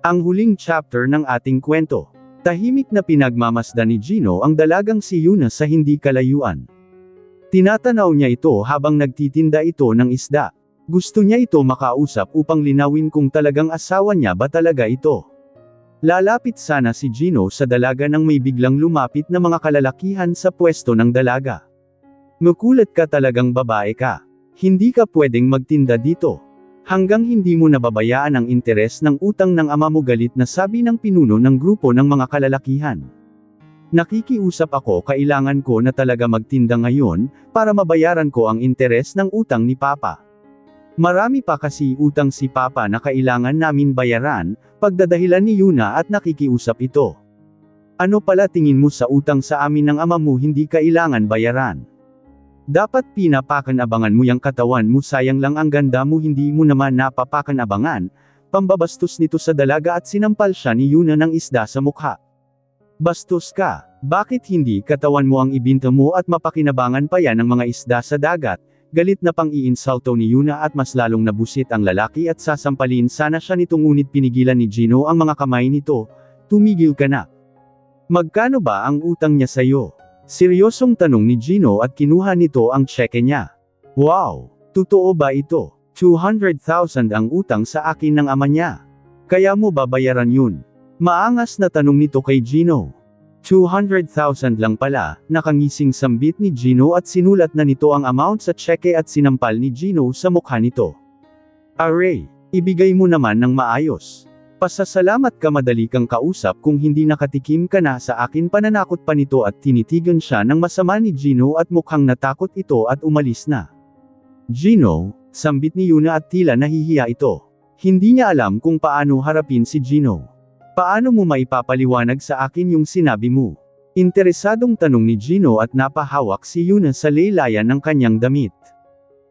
Ang huling chapter ng ating kwento. Tahimik na pinagmamasdan ni Gino ang dalagang si Yuna sa hindi kalayuan. Tinatanaw niya ito habang nagtitinda ito ng isda. Gusto niya ito makausap upang linawin kung talagang asawa niya ba talaga ito. Lalapit sana si Gino sa dalaga nang may biglang lumapit na mga kalalakihan sa pwesto ng dalaga. Makulit ka talagang babae ka. Hindi ka pwedeng magtinda dito. Hanggang hindi mo nababayaan ang interes ng utang ng ama mo, galit na sabi ng pinuno ng grupo ng mga kalalakihan. Nakikiusap ako, kailangan ko na talaga magtinda ngayon, para mabayaran ko ang interes ng utang ni Papa. Marami pa kasi utang si Papa na kailangan namin bayaran, pagdadahilan ni Yuna at nakikiusap ito. Ano pala tingin mo sa utang sa amin ng ama mo hindi kailangan bayaran? Dapat pinapakanabangan mo yang katawan mo, sayang lang ang ganda mo, hindi mo naman napapakanabangan. Pambabastos nito sa dalaga at sinampal siya ni Yuna ng isda sa mukha. Bastos ka, bakit hindi katawan mo ang ibinta mo at mapakinabangan pa yan ng mga isda sa dagat? Galit na pang-iinsulto ni Yuna at mas lalong nabusit ang lalaki at sasampalin sana siya nito, ngunit pinigilan ni Gino ang mga kamay nito. Tumigil ka na. Magkano ba ang utang niya sa'yo? Seryosong tanong ni Gino at kinuha nito ang tseke niya. Wow! Totoo ba ito? 200,000 ang utang sa akin ng ama niya. Kaya mo babayaran yun? Maangas na tanong nito kay Gino. 200,000 lang pala, nakangising sambit ni Gino at sinulat na nito ang amount sa tseke at sinampal ni Gino sa mukha nito. Aray, ibigay mo naman ng maayos. Pasasalamat ka, madali kang kausap kung hindi nakatikim ka na sa akin, pananakot pa nito at tinitigan siya ng masama ni Gino at mukhang natakot ito at umalis na. Gino, sambit ni Yuna at tila nahihiya ito. Hindi niya alam kung paano harapin si Gino. Paano mo maipapaliwanag sa akin yung sinabi mo? Interesadong tanong ni Gino at napahawak si Yuna sa laylayan ng kanyang damit.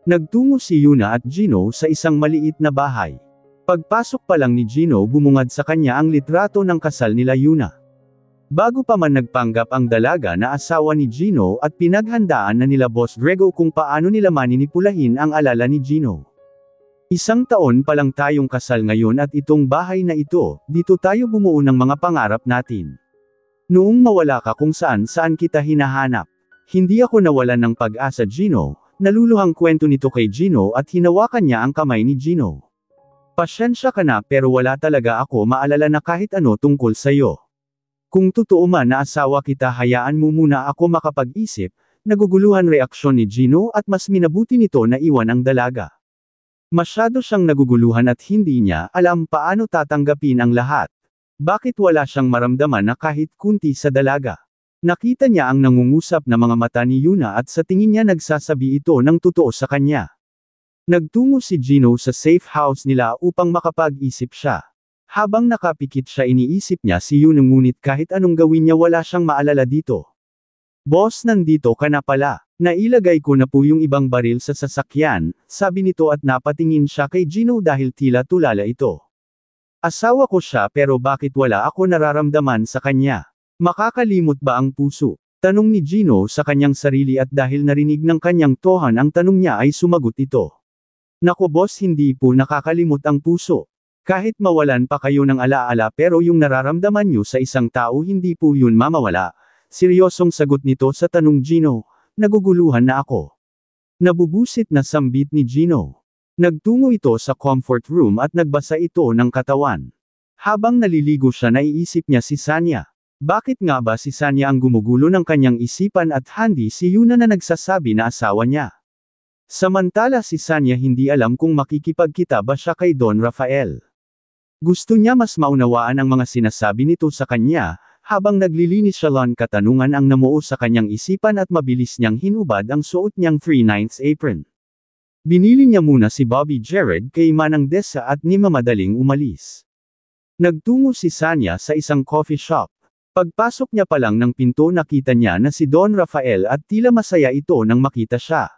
Nagtungo si Yuna at Gino sa isang maliit na bahay. Pagpasok pa lang ni Gino, bumungad sa kanya ang litrato ng kasal nila Yuna. Bago pa man nagpanggap ang dalaga na asawa ni Gino at pinaghandaan na nila Boss Grego kung paano nila maninipulahin ang alala ni Gino. Isang taon pa lang tayong kasal ngayon at itong bahay na ito, dito tayo bumuo ng mga pangarap natin. Noong mawala ka kung saan kita hinahanap. Hindi ako nawalan ng pag-asa, Gino. Naluluhang kwento nito kay Gino at hinawakan niya ang kamay ni Gino. Pasyensya ka na, pero wala talaga ako maalala na kahit ano tungkol sa'yo. Kung totoo man na asawa kita, hayaan mo muna ako makapag-isip. Naguguluhan reaksyon ni Gino at mas minabuti nito na iwan ang dalaga. Masyado siyang naguguluhan at hindi niya alam paano tatanggapin ang lahat. Bakit wala siyang maramdaman na kahit kunti sa dalaga? Nakita niya ang nangungusap na mga mata ni Yuna at sa tingin niya nagsasabi ito ng totoo sa kanya. Nagtungo si Gino sa safe house nila upang makapag-isip siya. Habang nakapikit siya, iniisip niya si Yuna, ngunit kahit anong gawin niya wala siyang maalala dito. Boss, nandito ka na pala. Nailagay ko na po yung ibang baril sa sasakyan, sabi nito at napatingin siya kay Gino dahil tila tulala ito. Asawa ko siya, pero bakit wala ako nararamdaman sa kanya? Makakalimot ba ang puso? Tanong ni Gino sa kanyang sarili at dahil narinig ng kanyang tohan ang tanong niya ay sumagot ito. Naku boss, hindi po nakakalimot ang puso. Kahit mawalan pa kayo ng alaala, pero yung nararamdaman nyo sa isang tao hindi po yun mamawala. Seryosong sagot nito sa tanong Gino. Naguguluhan na ako. Nabubusit na sambit ni Gino. Nagtungo ito sa comfort room at nagbasa ito ng katawan. Habang naliligo siya, naiisip niya si Sanya. Bakit nga ba si Sanya ang gumugulo ng kanyang isipan at hindi si Yuna na nagsasabi na asawa niya? Samantala si Sanya hindi alam kung makikipagkita ba siya kay Don Rafael. Gusto niya mas maunawaan ang mga sinasabi nito sa kanya, habang naglilinis siya lang katanungan ang namuo sa kanyang isipan at mabilis niyang hinubad ang suot niyang 3/9 apron. Binili niya muna si Bobby Jared kay Manang Desa at ni mamadaling umalis. Nagtungo si Sanya sa isang coffee shop. Pagpasok niya pa lang ng pinto, nakita niya na si Don Rafael at tila masaya ito nang makita siya.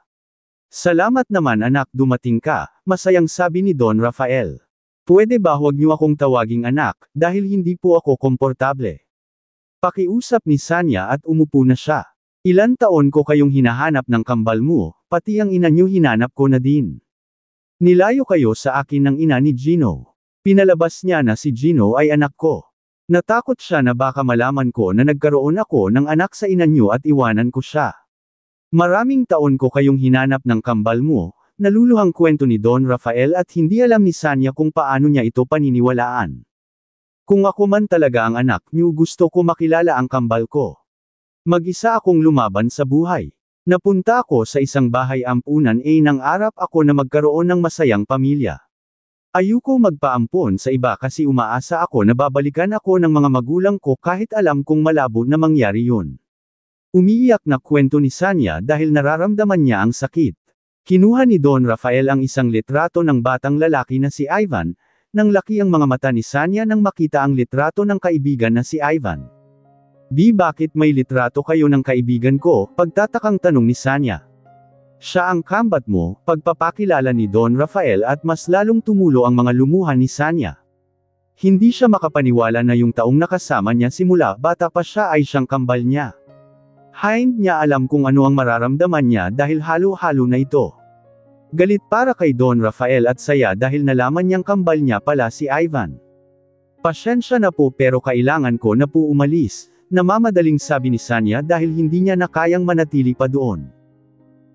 Salamat naman anak, dumating ka, masayang sabi ni Don Rafael. Pwede ba huwag niyo akong tawaging anak, dahil hindi po ako komportable. Pakiusap ni Sanya at umupo na siya. Ilan taon ko kayong hinahanap ng kambal mo, pati ang ina niyo hinanap ko na din. Nilayo kayo sa akin ng ina ni Gino. Pinalabas niya na si Gino ay anak ko. Natakot siya na baka malaman ko na nagkaroon ako ng anak sa ina niyo at iwanan ko siya. Maraming taon ko kayong hinanap ng kambal mo, naluluhang kwento ni Don Rafael at hindi alam ni Sanya kung paano niya ito paniniwalaan. Kung ako man talaga ang anak niyo, gusto ko makilala ang kambal ko. Mag-isa akong lumaban sa buhay. Napunta ako sa isang bahay ampunan nang arap ako na magkaroon ng masayang pamilya. Ayoko magpaampon sa iba kasi umaasa ako na babalikan ako ng mga magulang ko kahit alam kong malabo na mangyari yun. Umiiyak na kwento ni Sanya dahil nararamdaman niya ang sakit. Kinuha ni Don Rafael ang isang litrato ng batang lalaki na si Ivan, nang laki ang mga mata ni Sanya nang makita ang litrato ng kaibigan na si Ivan. Bakit may litrato kayo ng kaibigan ko? Pagtatakang tanong ni Sanya. Siya ang kambat mo, pagpapakilala ni Don Rafael at mas lalong tumulo ang mga lumuha ni Sanya. Hindi siya makapaniwala na yung taong nakasama niya simula bata pa siya ay siyang kambal niya. Hindi niya alam kung ano ang mararamdaman niya dahil halo-halo na ito. Galit para kay Don Rafael at saya dahil nalaman niyang kambal niya pala si Ivan. Pasensya na po pero kailangan ko na po umalis, namamadaling sabi ni Sanya dahil hindi niya na kayang manatili pa doon.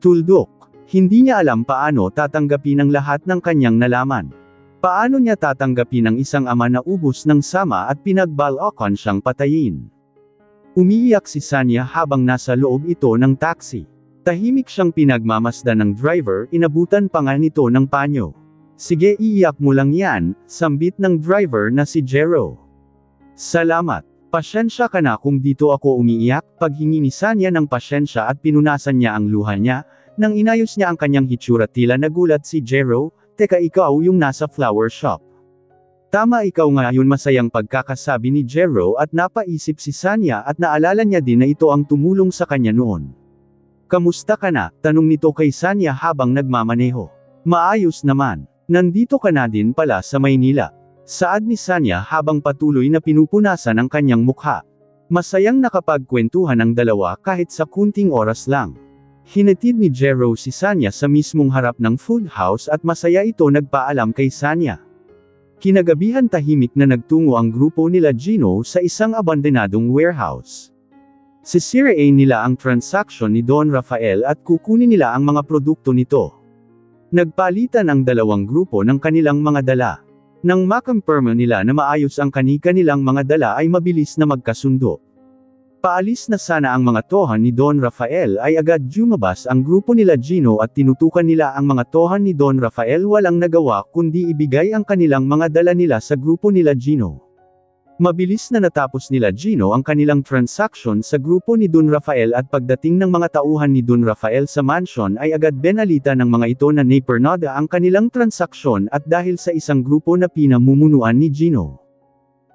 Tuldok. Hindi niya alam paano tatanggapin ang lahat ng kanyang nalaman. Paano niya tatanggapin ang isang ama na ubos ng sama at pinagbalakan siyang patayin. Umiiyak si Sanya habang nasa loob ito ng taxi. Tahimik siyang pinagmamasdan ng driver, inabutan pa nga nito ng panyo. Sige, iiyak mo lang yan, sambit ng driver na si Jero. Salamat. Pasyensya ka na kung dito ako umiiyak. Paghingi ni Sanya ng pasyensya at pinunasan niya ang luha niya, nang inayos niya ang kanyang hitsura tila nagulat si Jero, teka ikaw yung nasa flower shop. Tama ikaw ngayon masayang pagkakasabi ni Jero at napaisip si Sanya at naalala niya din na ito ang tumulong sa kanya noon. Kamusta ka na? Tanong nito kay Sanya habang nagmamaneho. Maayos naman. Nandito ka na din pala sa Maynila. Saad ni Sanya habang patuloy na pinupunasan ang kanyang mukha. Masayang nakapagkwentuhan ang dalawa kahit sa kunting oras lang. Hinatid ni Jero si Sanya sa mismong harap ng food house at masaya ito nagpaalam kay Sanya. Kinagabihan tahimik na nagtungo ang grupo nila Gino sa isang abandonadong warehouse. Sisirain nila ang transaksyon ni Don Rafael at kukunin nila ang mga produkto nito. Nagpalitan ang dalawang grupo ng kanilang mga dala. Nang makampirma nila na maayos ang kani-kanilang mga dala ay mabilis na magkasundo. Paalis na sana ang mga tohan ni Don Rafael ay agad lumabas ang grupo nila Gino at tinutukan nila ang mga tohan ni Don Rafael, walang nagawa kundi ibigay ang kanilang mga dala nila sa grupo nila Gino. Mabilis na natapos nila Gino ang kanilang transaksyon sa grupo ni Don Rafael at pagdating ng mga tauhan ni Don Rafael sa mansion ay agad benalita ng mga ito na napernada ang kanilang transaksyon at dahil sa isang grupo na pinamumunuan ni Gino.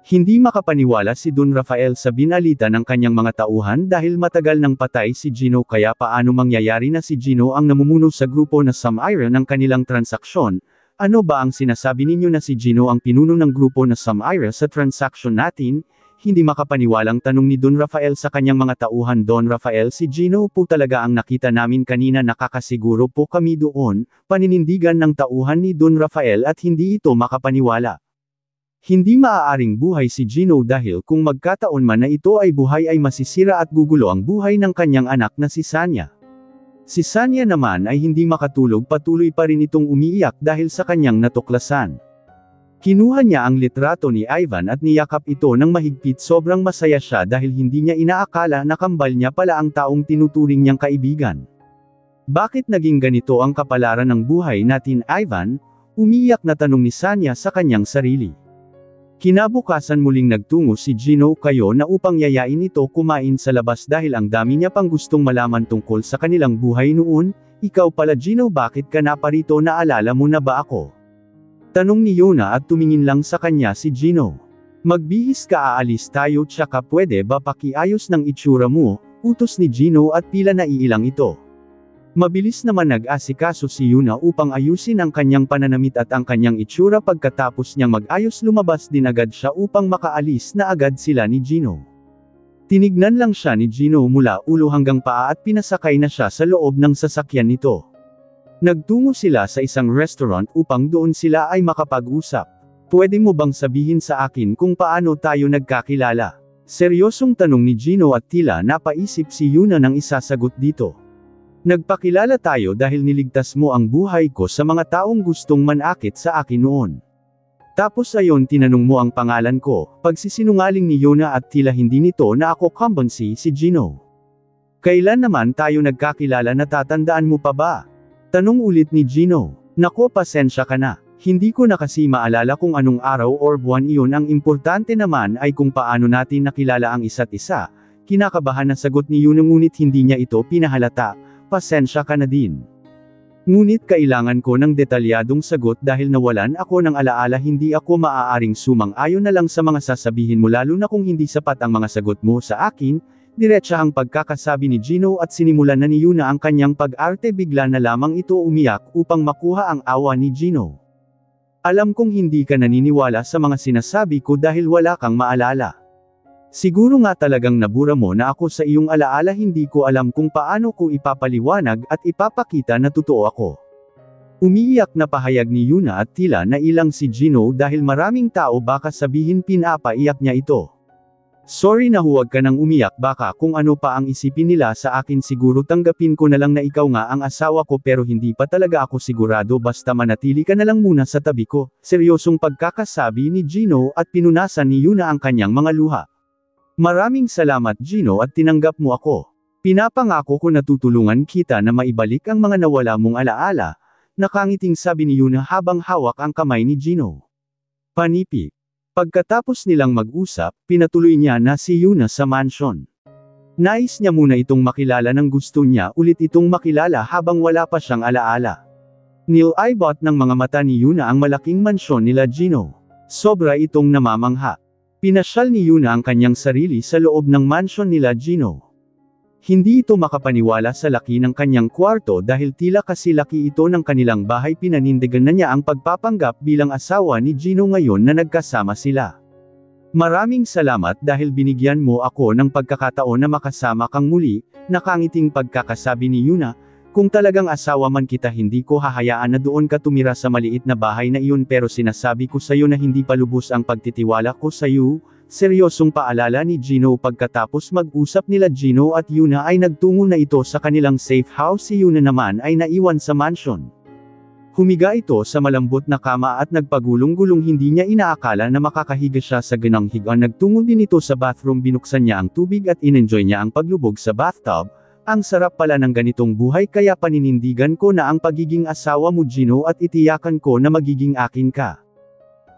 Hindi makapaniwala si Don Rafael sa binalita ng kanyang mga tauhan dahil matagal nang patay si Gino, kaya paano mangyayari na si Gino ang namumuno sa grupo na Samira ng kanilang transaksyon. Ano ba ang sinasabi ninyo na si Gino ang pinuno ng grupo na Samira sa transaksyon natin? Hindi makapaniwalang tanong ni Don Rafael sa kanyang mga tauhan. Don Rafael, si Gino po talaga ang nakita namin kanina, nakakasiguro po kami doon. Paninindigan ng tauhan ni Don Rafael at hindi ito makapaniwala. Hindi maaaring buhay si Gino dahil kung magkataon man na ito ay buhay ay masisira at gugulo ang buhay ng kanyang anak na si Sanya. Si Sanya naman ay hindi makatulog, patuloy pa rin itong umiiyak dahil sa kanyang natuklasan. Kinuha niya ang litrato ni Ivan at niyakap ito ng mahigpit, sobrang masaya siya dahil hindi niya inaakala na kambal niya pala ang taong tinuturing niyang kaibigan. Bakit naging ganito ang kapalaran ng buhay natin, Ivan? Umiiyak na tanong ni Sanya sa kanyang sarili. Kinabukasan muling nagtungo si Gino kayo na upang yayain ito kumain sa labas dahil ang dami niya pang gustong malaman tungkol sa kanilang buhay noon. Ikaw pala Gino, bakit ka naparito, naalala mo na ba ako? Tanong ni Yona at tumingin lang sa kanya si Gino. Magbihis ka, aalis tayo, tsaka pwede ba pakiayos ng itsura mo, utos ni Gino at tila naiilang ito. Mabilis naman nag-asikaso si Yuna upang ayusin ang kanyang pananamit at ang kanyang itsura. Pagkatapos niyang mag-ayos, lumabas din agad siya upang makaalis na agad sila ni Gino. Tinignan lang siya ni Gino mula ulo hanggang paa at pinasakay na siya sa loob ng sasakyan nito. Nagtungo sila sa isang restaurant upang doon sila ay makapag-usap. Pwede mo bang sabihin sa akin kung paano tayo nagkakilala? Seryosong tanong ni Gino at tila napaisip si Yuna ng isasagot dito. Nagpakilala tayo dahil niligtas mo ang buhay ko sa mga taong gustong manakit sa akin noon. Tapos ayon tinanong mo ang pangalan ko, pagsisinungaling ni Yuna at tila hindi nito na ako kumbansi si Gino. Kailan naman tayo nagkakilala, natatandaan mo pa ba? Tanong ulit ni Gino. Nako, pasensya ka na. Hindi ko na kasi maalala kung anong araw or buwan iyon, ang importante naman ay kung paano natin nakilala ang isa't isa. Kinakabahan na sagot ni Yuna ngunit hindi niya ito pinahalata. Pasensya ka na din. Ngunit kailangan ko ng detalyadong sagot dahil nawalan ako ng alaala, hindi ako maaaring sumang-ayon na lang sa mga sasabihin mo lalo na kung hindi sapat ang mga sagot mo sa akin. Diretsa ang pagkakasabi ni Gino at sinimulan na ni Yuna ang kanyang pag-arte, bigla na lamang ito umiyak upang makuha ang awa ni Gino. Alam kong hindi ka naniniwala sa mga sinasabi ko dahil wala kang maalala. Siguro nga talagang nabura mo na ako sa iyong alaala, hindi ko alam kung paano ko ipapaliwanag at ipapakita na totoo ako. Umiiyak na pahayag ni Yuna at tila nailang si Gino dahil maraming tao baka sabihin pinapaiyak niya ito. Sorry na, huwag ka nang umiyak, baka kung ano pa ang isipin nila sa akin, siguro tanggapin ko na lang na ikaw nga ang asawa ko pero hindi pa talaga ako sigurado, basta manatili ka na lang muna sa tabi ko. Seryosong pagkakasabi ni Gino at pinunasan ni Yuna ang kanyang mga luha. Maraming salamat Gino at tinanggap mo ako. Pinapangako ko na tutulungan kita na maibalik ang mga nawala mong alaala, nakangiting sabi ni Yuna habang hawak ang kamay ni Gino. Panipi. Pagkatapos nilang mag-usap, pinatuloy niya na si Yuna sa mansion. Nais niya muna itong makilala ng gusto niya ulit itong makilala habang wala pa siyang alaala. Nilibot ng mga mata ni Yuna ang malaking mansyon nila Gino. Sobra itong namamangha. Pinasyal ni Yuna ang kanyang sarili sa loob ng mansyon nila Gino. Hindi ito makapaniwala sa laki ng kanyang kwarto dahil tila kasi laki ito ng kanilang bahay. Pinanindigan na niya ang pagpapanggap bilang asawa ni Gino ngayon na nagkasama sila. Maraming salamat dahil binigyan mo ako ng pagkakataon na makasama kang muli, nakangiting pagkakasabi ni Yuna. Kung talagang asawa man kita, hindi ko hahayaan na doon ka tumira sa maliit na bahay na iyon, pero sinasabi ko sa iyo na hindi pa lubos ang pagtitiwala ko sa iyo. Seryosong paalala ni Gino. Pagkatapos mag-usap nila Gino at Yuna ay nagtungo na ito sa kanilang safe house. Si Yuna naman ay naiwan sa mansion. Humiga ito sa malambot na kama at nagpagulong-gulong, hindi niya inaakala na makakahiga siya sa ganang higaan. Nagtungo din ito sa bathroom, binuksan niya ang tubig at inenjoy niya ang paglubog sa bathtub. Ang sarap pala ng ganitong buhay, kaya paninindigan ko na ang pagiging asawa mo Gino at itiyakan ko na magiging akin ka.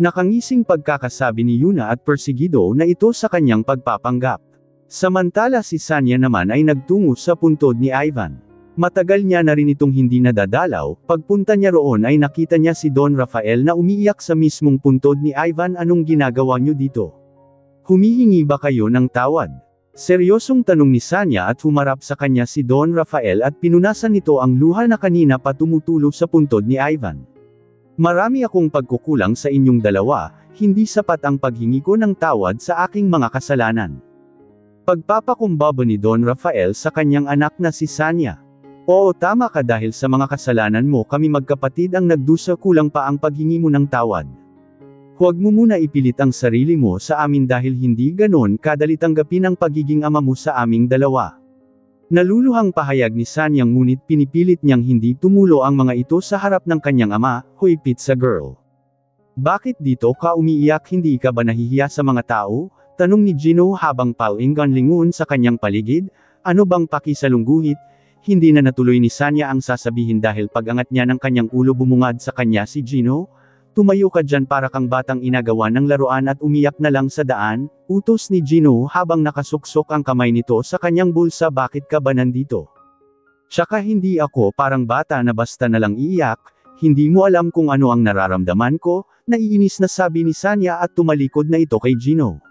Nakangising pagkakasabi ni Yuna at persigido na ito sa kanyang pagpapanggap. Samantala si Sanya naman ay nagtungo sa puntod ni Ivan. Matagal niya na rin itong hindi nadadalaw. Pagpunta niya roon ay nakita niya si Don Rafael na umiiyak sa mismong puntod ni Ivan. Anong ginagawa niyo dito? Humihingi ba kayo ng tawad? Seryosong tanong ni Sanya at humarap sa kanya si Don Rafael at pinunasan nito ang luha na kanina pa tumutulo sa puntod ni Ivan. Marami akong pagkukulang sa inyong dalawa, hindi sapat ang paghingi ko ng tawad sa aking mga kasalanan. Pagpapakumbaba ni Don Rafael sa kanyang anak na si Sanya. Oo, tama ka, dahil sa mga kasalanan mo kami magkapatid ang nagdusa, kulang pa ang paghingi mo ng tawad. Huwag mo muna ipilit ang sarili mo sa amin dahil hindi ganon kadali tanggapin ang pagiging ama mo sa aming dalawa. Naluluhang pahayag ni Sanyang, ngunit pinipilit niyang hindi tumulo ang mga ito sa harap ng kanyang ama. Hoy pizza girl! Bakit dito ka umiiyak, hindi ka ba nahihiya sa mga tao? Tanong ni Gino habang palingan lingon sa kanyang paligid. Ano bang pakisalungguhit? Hindi na natuloy ni Sanya ang sasabihin dahil pag-angat niya ng kanyang ulo bumungad sa kanya si Gino. Tumayo ka dyan para kang batang inagawa ng laruan at umiyak na lang sa daan, utos ni Gino habang nakasuksok ang kamay nito sa kanyang bulsa. Bakit ka ba nandito? Tsaka hindi ako parang bata na basta na lang iiyak, hindi mo alam kung ano ang nararamdaman ko, naiinis na sabi ni Sanya at tumalikod na ito kay Gino.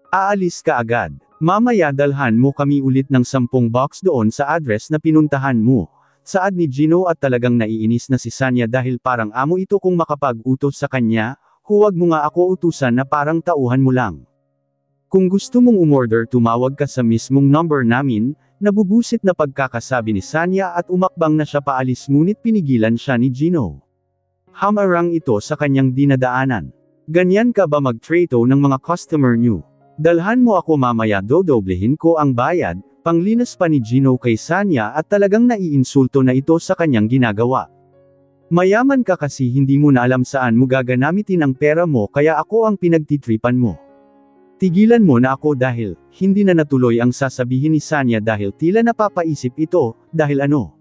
Aalis ka agad. Mamaya dalhan mo kami ulit ng 10 box doon sa address na pinuntahan mo. Saad ni Gino at talagang naiinis na si Sanya dahil parang amo ito kung makapag-utos sa kanya. Huwag mo nga ako utusan na parang tauhan mo lang. Kung gusto mong umorder, tumawag ka sa mismong number namin. Nabubusit na pagkakasabi ni Sanya at umakbang na siya paalis, ngunit pinigilan siya ni Gino. Hamarang ito sa kanyang dinadaanan. Ganyan ka ba mag-trato ng mga customer nyo? Dalhan mo ako mamaya, dodoblehin ko ang bayad, panglinas pa ni Gino kay Sanya at talagang naiinsulto na ito sa kanyang ginagawa. Mayaman ka kasi hindi mo na alam saan mo gaganamitin ang pera mo kaya ako ang pinagtitripan mo. Tigilan mo na ako dahil, hindi na natuloy ang sasabihin ni Sanya dahil tila napapaisip ito, dahil ano?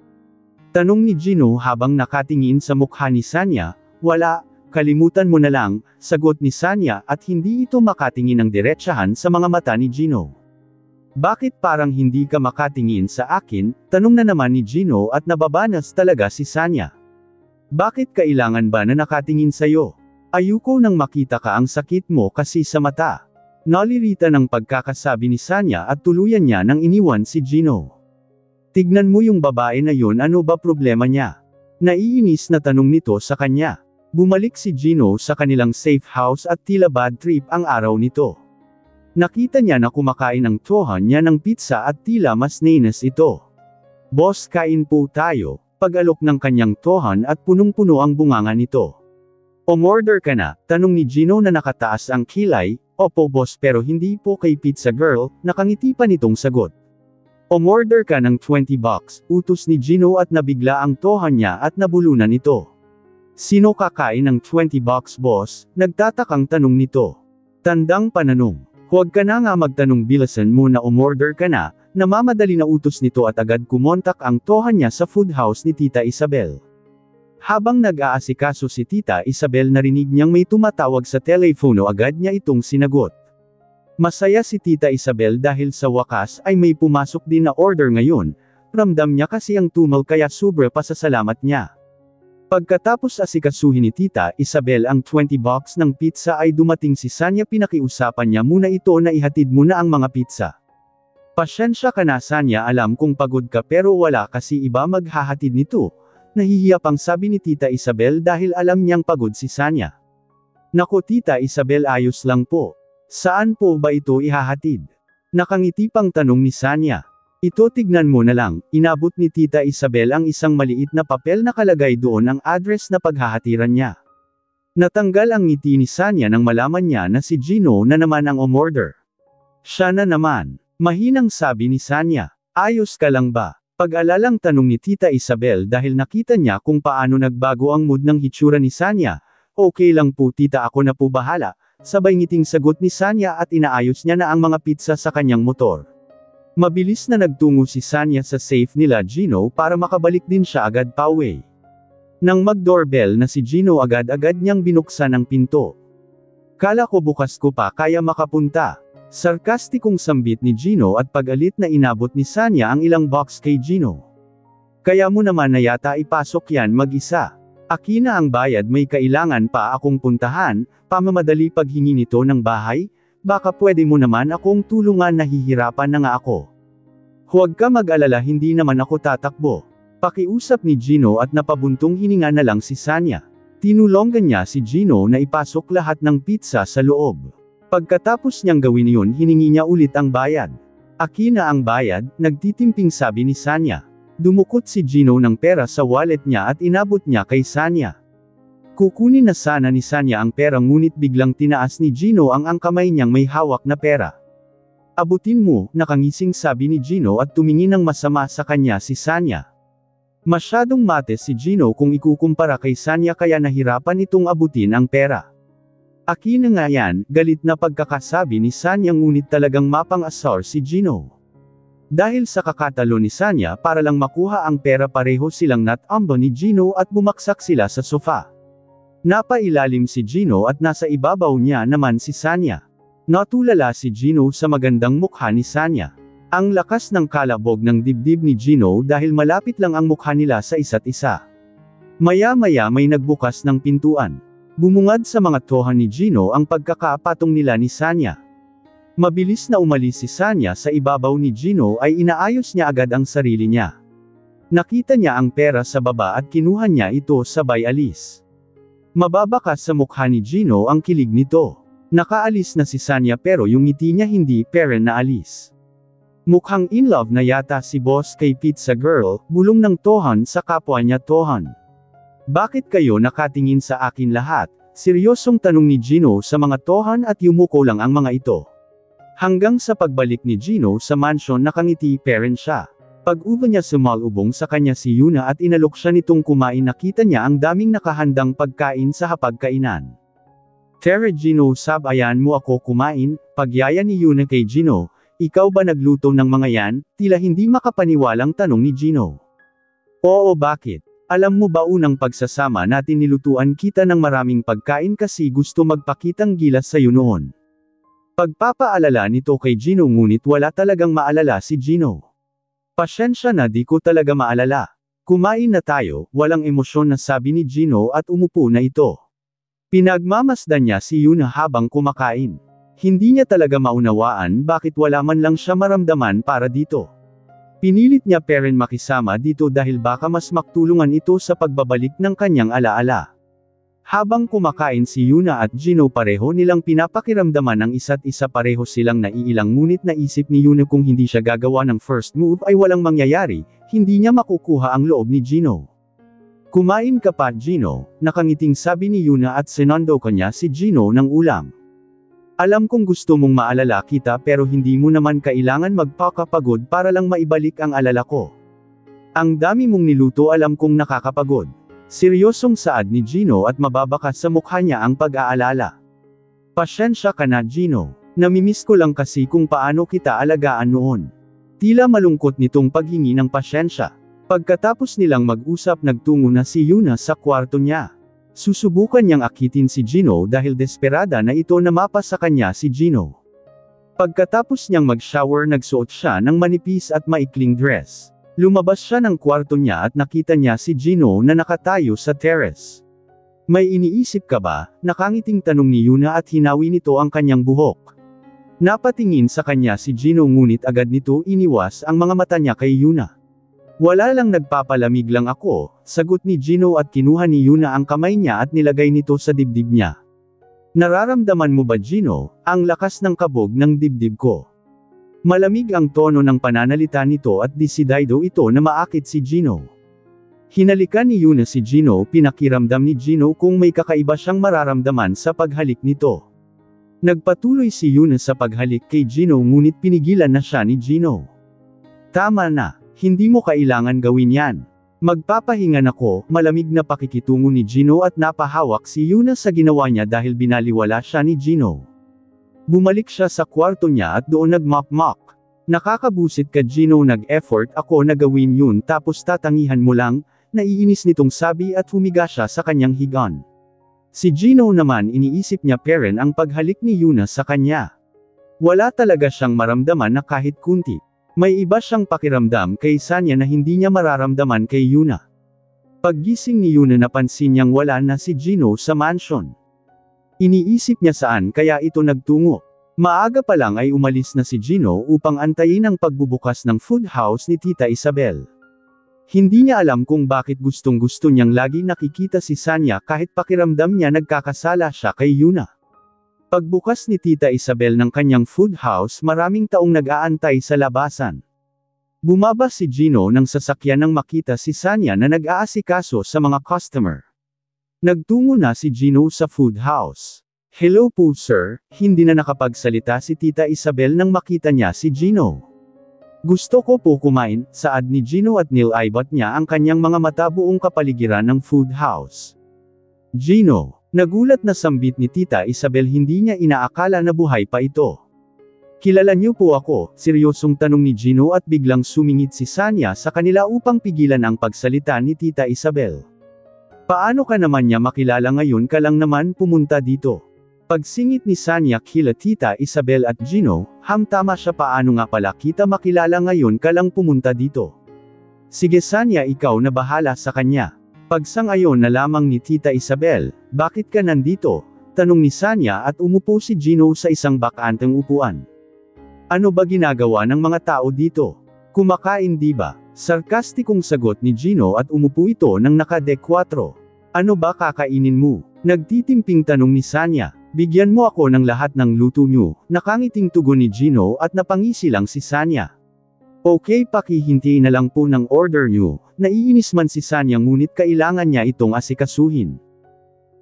Tanong ni Gino habang nakatingin sa mukha ni Sanya, wala. Kalimutan mo na lang, sagot ni Sanya at hindi ito makatingin ng diretsahan sa mga mata ni Gino. Bakit parang hindi ka makatingin sa akin? Tanong na naman ni Gino at nababanas talaga si Sanya. Bakit kailangan ba na nakatingin sa'yo? Ayoko nang makita ka, ang sakit mo kasi sa mata. Nalirita ng pagkakasabi ni Sanya at tuluyan niya nang iniwan si Gino. Tignan mo yung babae na yun, ano ba problema niya? Naiinis na tanong nito sa kanya. Bumalik si Gino sa kanilang safe house at tila bad trip ang araw nito. Nakita niya na kumakain ng tohan niya ng pizza at tila mas nainis ito. Boss, kain po tayo. Pag-alok ng kanyang tohan at punong-puno ang bunganga nito. Umorder ka na? Tanong ni Gino na nakataas ang kilay. Opo boss, pero hindi po kay pizza girl, nakangiti pa nitong sagot. Umorder ka ng $20, utos ni Gino at nabigla ang tohan niya at nabulunan ito. Sino kakain ng $20 boss? Nagtatakang tanong nito. Tandang pananong. Huwag ka na nga magtanong, bilisan mo na umorder ka na, namamadali na utos nito at agad kumontak ang tohan niya sa food house ni Tita Isabel. Habang nag-aasikaso si Tita Isabel, narinig niyang may tumatawag sa telepono, agad niya itong sinagot. Masaya si Tita Isabel dahil sa wakas ay may pumasok din na order ngayon, ramdam niya kasi ang tumal kaya sobra pasasalamat niya. Pagkatapos asikasuhin ni Tita Isabel ang $20 ng pizza ay dumating si Sanya, pinakiusapan niya muna ito na ihatid mo na ang mga pizza. Pasyensya ka na Sanya, alam kong pagod ka pero wala kasi iba maghahatid nito. Nahihiya pang sabi ni Tita Isabel dahil alam niyang pagod si Sanya. Nako Tita Isabel, ayos lang po. Saan po ba ito ihahatid? Nakangiti pang tanong ni Sanya. Ito, tignan mo na lang. Inabot ni Tita Isabel ang isang maliit na papel, nakalagay doon ang address na paghahatiran niya. Natanggal ang ngiti ni Sanya nang malaman niya na si Gino na naman ang umorder. Siya na naman. Mahinang sabi ni Sanya. Ayos ka lang ba? Pag-alalang tanong ni Tita Isabel dahil nakita niya kung paano nagbago ang mood ng hitsura ni Sanya. Okay lang po tita, ako na po bahala. Sabay ngiting sagot ni Sanya at inaayos niya na ang mga pizza sa kanyang motor. Mabilis na nagtungo si Sanya sa safe nila Gino para makabalik din siya agad pauwi. Nang mag-doorbell na si Gino, agad-agad niyang binuksan ang pinto. Kala ko bukas ko pa kaya makapunta. Sarkastikong sambit ni Gino at pag-alit na inabot ni Sanya ang ilang box kay Gino. Kaya mo naman na yata ipasok yan mag-isa. Akin na ang bayad, may kailangan pa akong puntahan, pamamadali paghingi nito ng bahay? Baka pwede mo naman akong tulungan, nahihirapan na nga ako. Huwag ka mag-alala, hindi naman ako tatakbo. Pakiusap ni Gino at napabuntong hininga na lang si Sanya. Tinulungan niya si Gino na ipasok lahat ng pizza sa loob. Pagkatapos niyang gawin yun, hiningi niya ulit ang bayad. Akin na ang bayad, nagtitimping sabi ni Sanya. Dumukot si Gino ng pera sa wallet niya at inabot niya kay Sanya. Kukunin na sana ni Sanya ang pera, ngunit biglang tinaas ni Gino ang kamay niyang may hawak na pera. Abutin mo, nakangising sabi ni Gino at tumingin ng masama sa kanya si Sanya. Masyadong mate si Gino kung ikukumpara kay Sanya kaya nahirapan itong abutin ang pera. Akin na nga yan, galit na pagkakasabi ni Sanya, ngunit talagang mapang-asar si Gino. Dahil sa kakatalo ni Sanya para lang makuha ang pera, pareho silang natambo ni Gino at bumaksak sila sa sofa. Napailalim si Gino at nasa ibabaw niya naman si Sanya. Natulala si Gino sa magandang mukha ni Sanya. Ang lakas ng kalabog ng dibdib ni Gino dahil malapit lang ang mukha nila sa isa't isa. Maya-maya may nagbukas ng pintuan. Bumungad sa mga tohan ni Gino ang pagkakapatong nila ni Sanya. Mabilis na umalis si Sanya sa ibabaw ni Gino ay inaayos niya agad ang sarili niya. Nakita niya ang pera sa baba at kinuha niya ito sabay alis. Mababakas sa mukha ni Gino ang kilig nito. Nakaalis na si Sanya pero yung ngiti niya hindi pera na alis. Mukhang in love na yata si boss kay pizza girl, bulong ng tohan sa kapwa niya tohan. Bakit kayo nakatingin sa akin lahat? Seryosong tanong ni Gino sa mga tohan at yumuko lang ang mga ito. Hanggang sa pagbalik ni Gino sa mansion nakangiti pa rin siya. Pag-uwi niya sumalubong sa kanya si Yuna at inalok siya nitong kumain, nakita niya ang daming nakahandang pagkain sa hapagkainan. Tara Gino, sabayan mo ako kumain. Pagyaya ni Yuna kay Gino, ikaw ba nagluto ng mga yan? Tila hindi makapaniwalang tanong ni Gino. Oo, bakit? Alam mo ba unang pagsasama natin nilutuan kita ng maraming pagkain kasi gusto magpakitang gilas sa'yo noon. Pagpapaalala nito kay Gino ngunit wala talagang maalala si Gino. Pasyensya na, di ko talaga maalala. Kumain na tayo, walang emosyon na sabi ni Gino at umupo na ito. Pinagmamasdan niya si Yuna habang kumakain. Hindi niya talaga maunawaan bakit wala man lang siya maramdaman para dito. Pinilit niya pa rin makisama dito dahil baka mas maktulungan ito sa pagbabalik ng kanyang alaala. Habang kumakain si Yuna at Gino, pareho nilang pinapakiramdaman ang isa't isa, pareho silang naiilang ngunit naisip ni Yuna kung hindi siya gagawa ng first move ay walang mangyayari, hindi niya makukuha ang loob ni Gino. Kumain ka pa Gino, nakangiting sabi ni Yuna at sinando kanya si Gino ng ulam. Alam kong gusto mong maalala kita pero hindi mo naman kailangan magpakapagod para lang maibalik ang alala ko. Ang dami mong niluto, alam kong nakakapagod. Seryosong saad ni Gino at mababakas sa mukha niya ang pag-aalala. Pasyensya ka na Gino, namimiss ko lang kasi kung paano kita alagaan noon. Tila malungkot nitong paghingi ng pasyensya. Pagkatapos nilang mag-usap, nagtungo na si Yuna sa kwarto niya. Susubukan niyang akitin si Gino dahil desperada na ito na mapa sa kanya si Gino. Pagkatapos niyang mag-shower, nagsuot siya ng manipis at maikling dress. Lumabas siya ng kwarto niya at nakita niya si Gino na nakatayo sa terrace. May iniisip ka ba? Nakangiting tanong ni Yuna at hinawi nito ang kanyang buhok. Napatingin sa kanya si Gino ngunit agad nito iniwas ang mga mata niya kay Yuna. Wala lang, nagpapalamig lang ako, sagot ni Gino at kinuha ni Yuna ang kamay niya at nilagay nito sa dibdib niya. Nararamdaman mo ba Gino, ang lakas ng kabog ng dibdib ko? Malamig ang tono ng pananalita nito at desidido ito na maakit si Gino. Hinalikan ni Yuna si Gino, pinakiramdam ni Gino kung may kakaiba siyang mararamdaman sa paghalik nito. Nagpatuloy si Yuna sa paghalik kay Gino ngunit pinigilan na siya ni Gino. Tama na, hindi mo kailangan gawin yan. Magpapahinga na ko, malamig na pakikitungo ni Gino at napahawak si Yuna sa ginawa niya dahil binaliwala siya ni Gino. Bumalik siya sa kwarto niya at doon nagmok-mok. Nakakabusit ka Gino, nag-effort ako na gawin yun tapos tatangihan mo lang, naiinis nitong sabi at humiga siya sa kanyang higaan. Si Gino naman, iniisip niya pa rin ang paghalik ni Yuna sa kanya. Wala talaga siyang maramdaman na kahit kunti. May iba siyang pakiramdam kay Sanya na hindi niya mararamdaman kay Yuna. Paggising ni Yuna, napansin niyang wala na si Gino sa mansion. Iniisip niya saan kaya ito nagtungo. Maaga pa lang ay umalis na si Gino upang antayin ang pagbubukas ng food house ni Tita Isabel. Hindi niya alam kung bakit gustong-gusto niyang lagi nakikita si Sanya kahit pakiramdam niya nagkakasala siya kay Yuna. Pagbukas ni Tita Isabel ng kanyang food house, maraming taong nag-aantay sa labasan. Bumaba si Gino ng sasakyan nang makita si Sanya na nag-aasikaso sa mga customer. Nagtungo na si Gino sa food house. Hello po sir, hindi na nakapagsalita si Tita Isabel nang makita niya si Gino. Gusto ko po kumain, saad ni Gino at nilaibat niya ang kanyang mga mata buong kapaligiran ng food house. Gino, nagulat na sambit ni Tita Isabel, hindi niya inaakala na buhay pa ito. Kilala niyo po ako, seryosong tanong ni Gino at biglang sumingit si Sanya sa kanila upang pigilan ang pagsalita ni Tita Isabel. Paano ka naman niya makilala, ngayon ka lang naman pumunta dito? Pagsingit ni Sanya kila Tita Isabel at Gino, tama siya, paano nga pala kita makilala, ngayon ka lang pumunta dito? Sige Sanya, ikaw na bahala sa kanya. Pagsangayon na lamang ni Tita Isabel, bakit ka nandito? Tanong ni Sanya at umupo si Gino sa isang bakanteng upuan. Ano ba ginagawa ng mga tao dito? Kumakain di ba? Sarkastikong sagot ni Gino at umupo ito ng naka-deck 4. Ano ba kakainin mo? Nagtitimping tanong ni Sanya. Bigyan mo ako ng lahat ng luto niyo. Nakangiting tugon ni Gino at napangisi lang si Sanya. Okay, pakihintiin na lang po ng order niyo. Naiinis man si Sanya ngunit kailangan niya itong asikasuhin.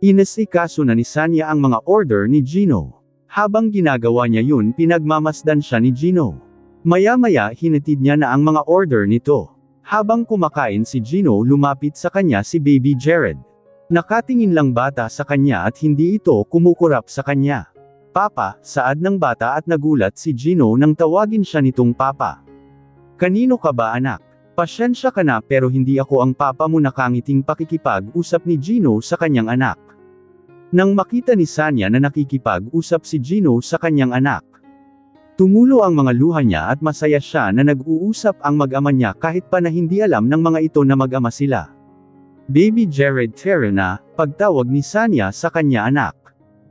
Inasikaso na ni Sanya ang mga order ni Gino. Habang ginagawa niya yun, pinagmamasdan siya ni Gino. Maya-maya hinatid niya na ang mga order nito. Habang kumakain si Gino, lumapit sa kanya si Baby Jared. Nakatingin lang bata sa kanya at hindi ito kumukurap sa kanya. Papa, saad ng bata at nagulat si Gino nang tawagin siya nitong Papa. Kanino ka ba anak? Pasyensya ka na pero hindi ako ang papa mo, nakangiting pakikipag-usap ni Gino sa kanyang anak. Nang makita ni Sanya na nakikipag-usap si Gino sa kanyang anak, tumulo ang mga luha niya at masaya siya na nag-uusap ang mag-ama niya kahit pa na hindi alam ng mga ito na mag-ama sila. Baby Jared Terra na, pagtawag ni Sanya sa kanya anak.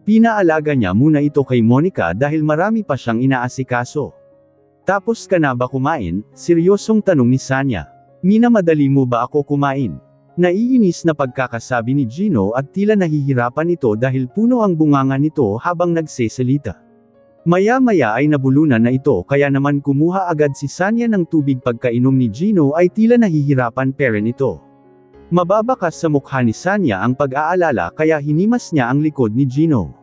Pinaalaga niya muna ito kay Monica dahil marami pa siyang inaasikaso. Tapos ka na ba kumain? Seryosong tanong ni Sanya. Minamadali mo ba ako kumain? Naiinis na pagkakasabi ni Gino at tila nahihirapan ito dahil puno ang bunganga nito habang nagsesalita. Maya-maya ay nabulunan na ito kaya naman kumuha agad si Sanya ng tubig. Pagkainom ni Gino ay tila nahihirapan pa rin ito. Mababakas sa mukha ni Sanya ang pag-aalala kaya hinimas niya ang likod ni Gino.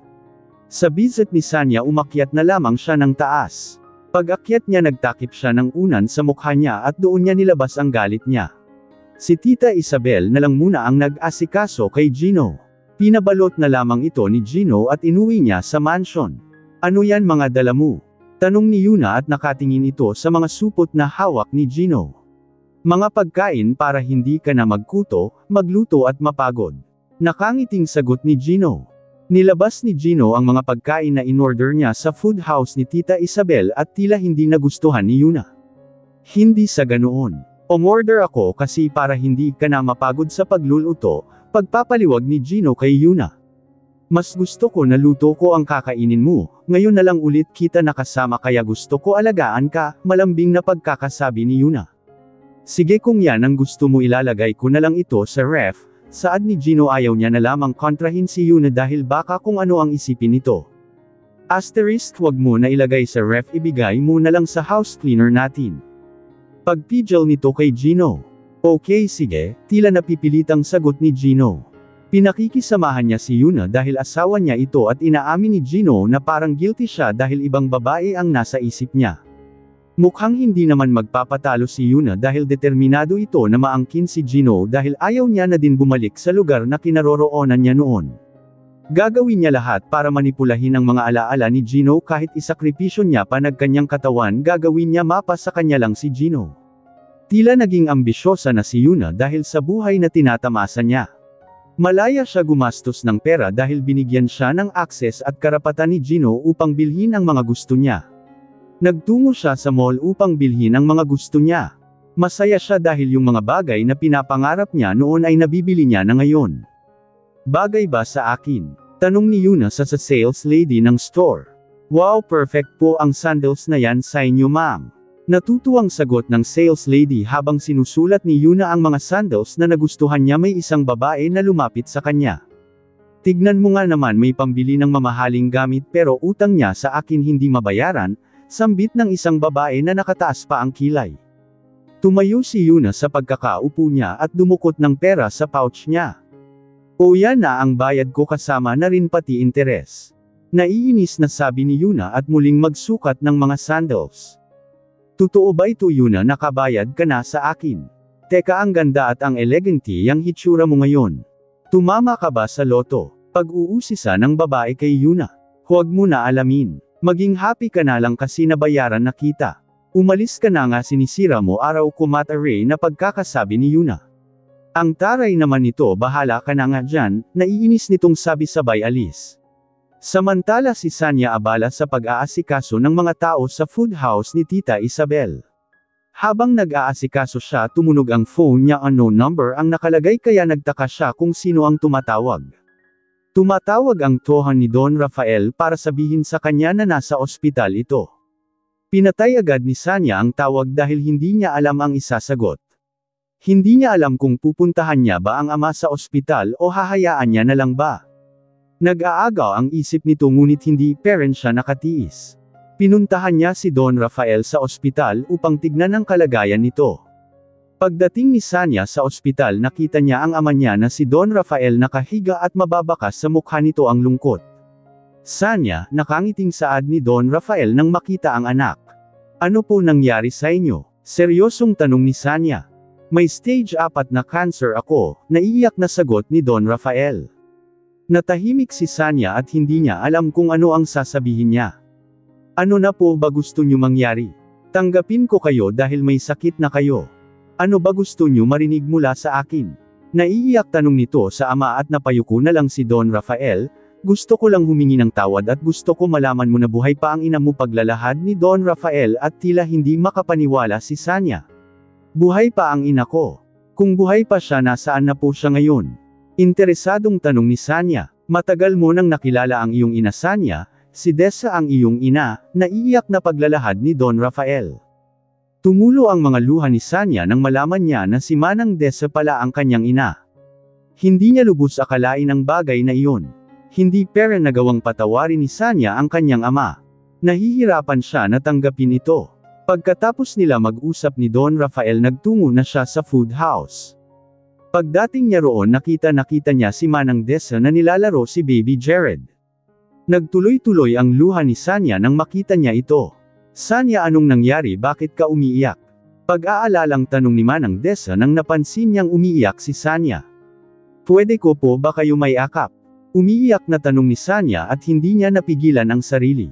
Sa bizet ni Sanya umakyat na lamang siya ng taas. Pag-akyat niya nagtakip siya ng unan sa mukha niya at doon niya nilabas ang galit niya. Si Tita Isabel na lang muna ang nag-asikaso kay Gino. Pinabalot na lamang ito ni Gino at inuwi niya sa mansion. Ano yan mga dala mo? Tanong ni Yuna at nakatingin ito sa mga supot na hawak ni Gino. Mga pagkain para hindi ka na magkuto, magluto at mapagod. Nakangiting sagot ni Gino. Nilabas ni Gino ang mga pagkain na inorder niya sa food house ni Tita Isabel at tila hindi nagustuhan ni Yuna. Hindi sa ganoon. Umorder ako kasi para hindi ka na mapagod sa pagluluto, pagpapaliwag ni Gino kay Yuna. Mas gusto ko na luto ko ang kakainin mo, ngayon na lang ulit kita nakasama kaya gusto ko alagaan ka, malambing na pagkakasabi ni Yuna. Sige kung yan ang gusto mo ilalagay ko na lang ito sa ref. Saad ni Gino ayaw niya na lamang kontrahin si Yuna dahil baka kung ano ang isipin nito. Asterisk wag mo na ilagay sa ref, ibigay mo na lang sa house cleaner natin. Pagpigil nito kay Gino. Okay sige, tila napipilitang sagot ni Gino. Pinakikisamahan niya si Yuna dahil asawa niya ito at inaamin ni Gino na parang guilty siya dahil ibang babae ang nasa isip niya. Mukhang hindi naman magpapatalo si Yuna dahil determinado ito na maangkin si Gino dahil ayaw niya na din bumalik sa lugar na kinaroroonan niya noon. Gagawin niya lahat para manipulahin ang mga alaala ni Gino kahit isakripisyo niya pa nagkanyang katawan, gagawin niya mapa sa kanya lang si Gino. Tila naging ambisyosa na si Yuna dahil sa buhay na tinatamasa niya. Malaya siya gumastos ng pera dahil binigyan siya ng access at karapatan ni Gino upang bilhin ang mga gusto niya. Nagtungo siya sa mall upang bilhin ang mga gusto niya. Masaya siya dahil yung mga bagay na pinapangarap niya noon ay nabibili niya na ngayon. Bagay ba sa akin? Tanong ni Yuna sa sales lady ng store. Wow, perfect po ang sandals na yan sa inyo ma'am. Natutuwang sagot ng sales lady habang sinusulat ni Yuna ang mga sandals na nagustuhan niya. May isang babae na lumapit sa kanya. Tignan mo nga naman, may pambili ng mamahaling gamit pero utang niya sa akin hindi mabayaran. Sambit ng isang babae na nakataas pa ang kilay. Tumayo si Yuna sa pagkakaupo niya at dumukot ng pera sa pouch niya. O yan na ang bayad ko kasama na rin pati interes. Naiinis na sabi ni Yuna at muling magsukat ng mga sandals. Totoo ba ito Yuna, nakabayad ka na sa akin? Teka, ang ganda at ang elegante yang hitsura mo ngayon. Tumama ka ba sa loto? Pag-uusisa ng babae kay Yuna. Huwag mo na alamin. Maging happy ka na lang kasi nabayaran na kita. Umalis ka na nga, sinisira mo araw ko mataray na pagkakasabi ni Yuna. Ang taray naman nito, bahala ka na nga dyan, naiinis nitong sabi sabay alis. Samantala si Sanya abala sa pag-aasikaso ng mga tao sa food house ni Tita Isabel. Habang nag-aasikaso siya, tumunog ang phone niya, unknown number ang nakalagay kaya nagtaka siya kung sino ang tumatawag. Tumatawag ang tohan ni Don Rafael para sabihin sa kanya na nasa ospital ito. Pinatay agad ni Sanya ang tawag dahil hindi niya alam ang isasagot. Hindi niya alam kung pupuntahan niya ba ang ama sa ospital o hahayaan niya na lang ba. Nag-aagaw ang isip nito ngunit hindi pa rin siya nakatiis. Pinuntahan niya si Don Rafael sa ospital upang tignan ang kalagayan nito. Pagdating ni Sanya sa ospital nakita niya ang ama niya na si Don Rafael nakahiga at mababakas sa mukha nito ang lungkot. Sanya, nakangiting saad ni Don Rafael nang makita ang anak. Ano po nangyari sa inyo? Seryosong tanong ni Sanya. May stage 4 na cancer ako, naiiyak na sagot ni Don Rafael. Natahimik si Sanya at hindi niya alam kung ano ang sasabihin niya. Ano na po ba gusto niyo mangyari? Tanggapin ko kayo dahil may sakit na kayo. Ano ba gusto niyo marinig mula sa akin? Naiiyak tanong nito sa ama at napayuko na lang si Don Rafael. Gusto ko lang humingi ng tawad at gusto ko malaman mo na buhay pa ang ina mo. Paglalahad ni Don Rafael at tila hindi makapaniwala si Sanya. Buhay pa ang ina ko. Kung buhay pa siya nasaan na po siya ngayon? Interesadong tanong ni Sanya. Matagal mo nang nakilala ang iyong ina Sanya, si Dessa ang iyong ina, naiiyak na paglalahad ni Don Rafael. Tumulo ang mga luha ni Sanya nang malaman niya na si Manang Dessa pala ang kanyang ina. Hindi niya lubos akalain ang bagay na iyon. Hindi pero nagawang patawarin ni Sanya ang kanyang ama. Nahihirapan siya na tanggapin ito. Pagkatapos nila mag-usap ni Don Rafael nagtungo na siya sa food house. Pagdating niya roon nakita niya si Manang Dessa na nilalaro si Baby Jared. Nagtuloy-tuloy ang luha ni Sanya nang makita niya ito. Sanya, anong nangyari, bakit ka umiiyak? Pag-aalalang tanong ni Manang Dessa nang napansin niyang umiiyak si Sanya. Pwede ko po ba kayo may akap? Umiiyak na tanong ni Sanya at hindi niya napigilan ang sarili.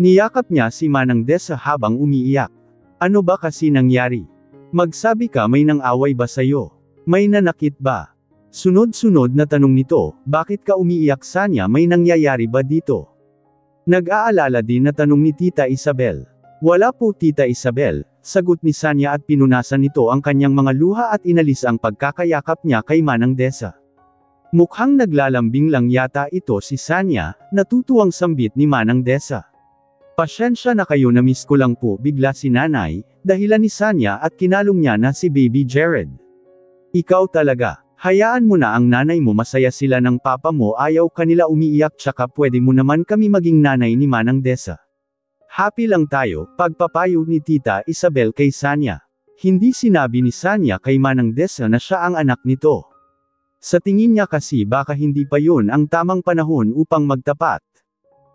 Niyakap niya si Manang Dessa habang umiiyak. Ano ba kasi nangyari? Magsabi ka, may nang-away ba sayo? May nanakit ba? Sunod-sunod na tanong nito, bakit ka umiiyak Sanya, may nangyayari ba dito? Nag-aalala din na tanong ni Tita Isabel. Wala po Tita Isabel, sagot ni Sanya at pinunasan nito ang kanyang mga luha at inalis ang pagkakayakap niya kay Manang Dessa. Mukhang naglalambing lang yata ito si Sanya, natutuwang sambit ni Manang Dessa. Pasyensya na kayo, na-miss ko lang po bigla si nanay, dahilan ni Sanya at kinalong niya na si Baby Jared. Ikaw talaga, hayaan mo na ang nanay mo, masaya sila ng papa mo, ayaw kanila umiiyak, tsaka pwede mo naman kami maging nanay ni Manang Dessa. Happy lang tayo, pagpapayo ni Tita Isabel kay Sanya. Hindi sinabi ni Sanya kay Manang Dessa na siya ang anak nito. Sa tingin niya kasi baka hindi pa yun ang tamang panahon upang magtapat.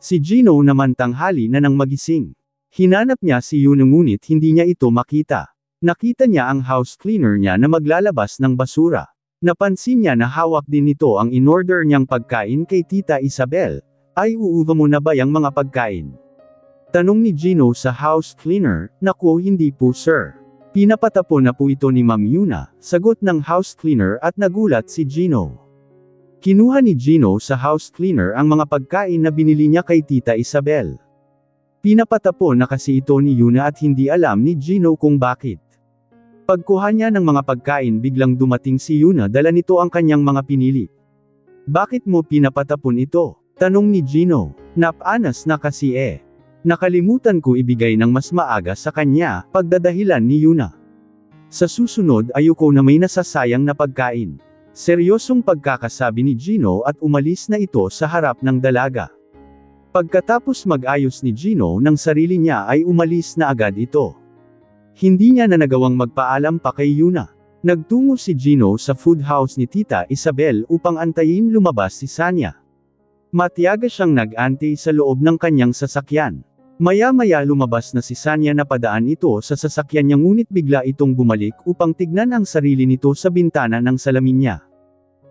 Si Gino naman tanghali na nang magising. Hinanap niya si Yuno ngunit hindi niya ito makita. Nakita niya ang house cleaner niya na maglalabas ng basura. Napansin niya na hawak din nito ang in-order niyang pagkain kay Tita Isabel. Ay, uuva mo na ba yang mga pagkain? Tanong ni Gino sa house cleaner. Naku, hindi po sir. Pinapatapon na po ito ni Ma'am Yuna, sagot ng house cleaner at nagulat si Gino. Kinuha ni Gino sa house cleaner ang mga pagkain na binili niya kay Tita Isabel. Pinapatapon na kasi ito ni Yuna at hindi alam ni Gino kung bakit. Pagkuha niya ng mga pagkain biglang dumating si Yuna, dala nito ang kanyang mga pinili. Bakit mo pinapatapon ito? Tanong ni Gino. Napanas na kasi eh. Nakalimutan ko ibigay ng mas maaga sa kanya, pagdadahilan ni Yuna. Sa susunod ayoko na may nasasayang na pagkain. Seryosong pagkakasabi ni Gino at umalis na ito sa harap ng dalaga. Pagkatapos mag-ayos ni Gino ng sarili niya ay umalis na agad ito. Hindi niya na nagawang magpaalam pa kay Yuna. Nagtungo si Gino sa food house ni Tita Isabel upang antayin lumabas si Sanya. Matiyaga siyang nag-antay sa loob ng kanyang sasakyan. Maya-maya lumabas na si Sanya, napadaan ito sa sasakyan niya ngunit bigla itong bumalik upang tignan ang sarili nito sa bintana ng salamin niya.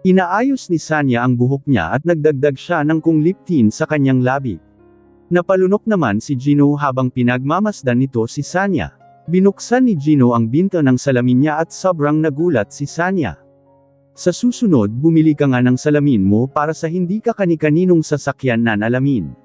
Inaayos ni Sanya ang buhok niya at nagdagdag siya ng kung lip tint sa kanyang labi. Napalunok naman si Gino habang pinagmamasdan nito si Sanya. Binuksan ni Gino ang binta ng salamin niya at sobrang nagulat si Sanya. Sa susunod bumili ka nga ng salamin mo para sa hindi ka kani-kaninong sasakyan na nalamin.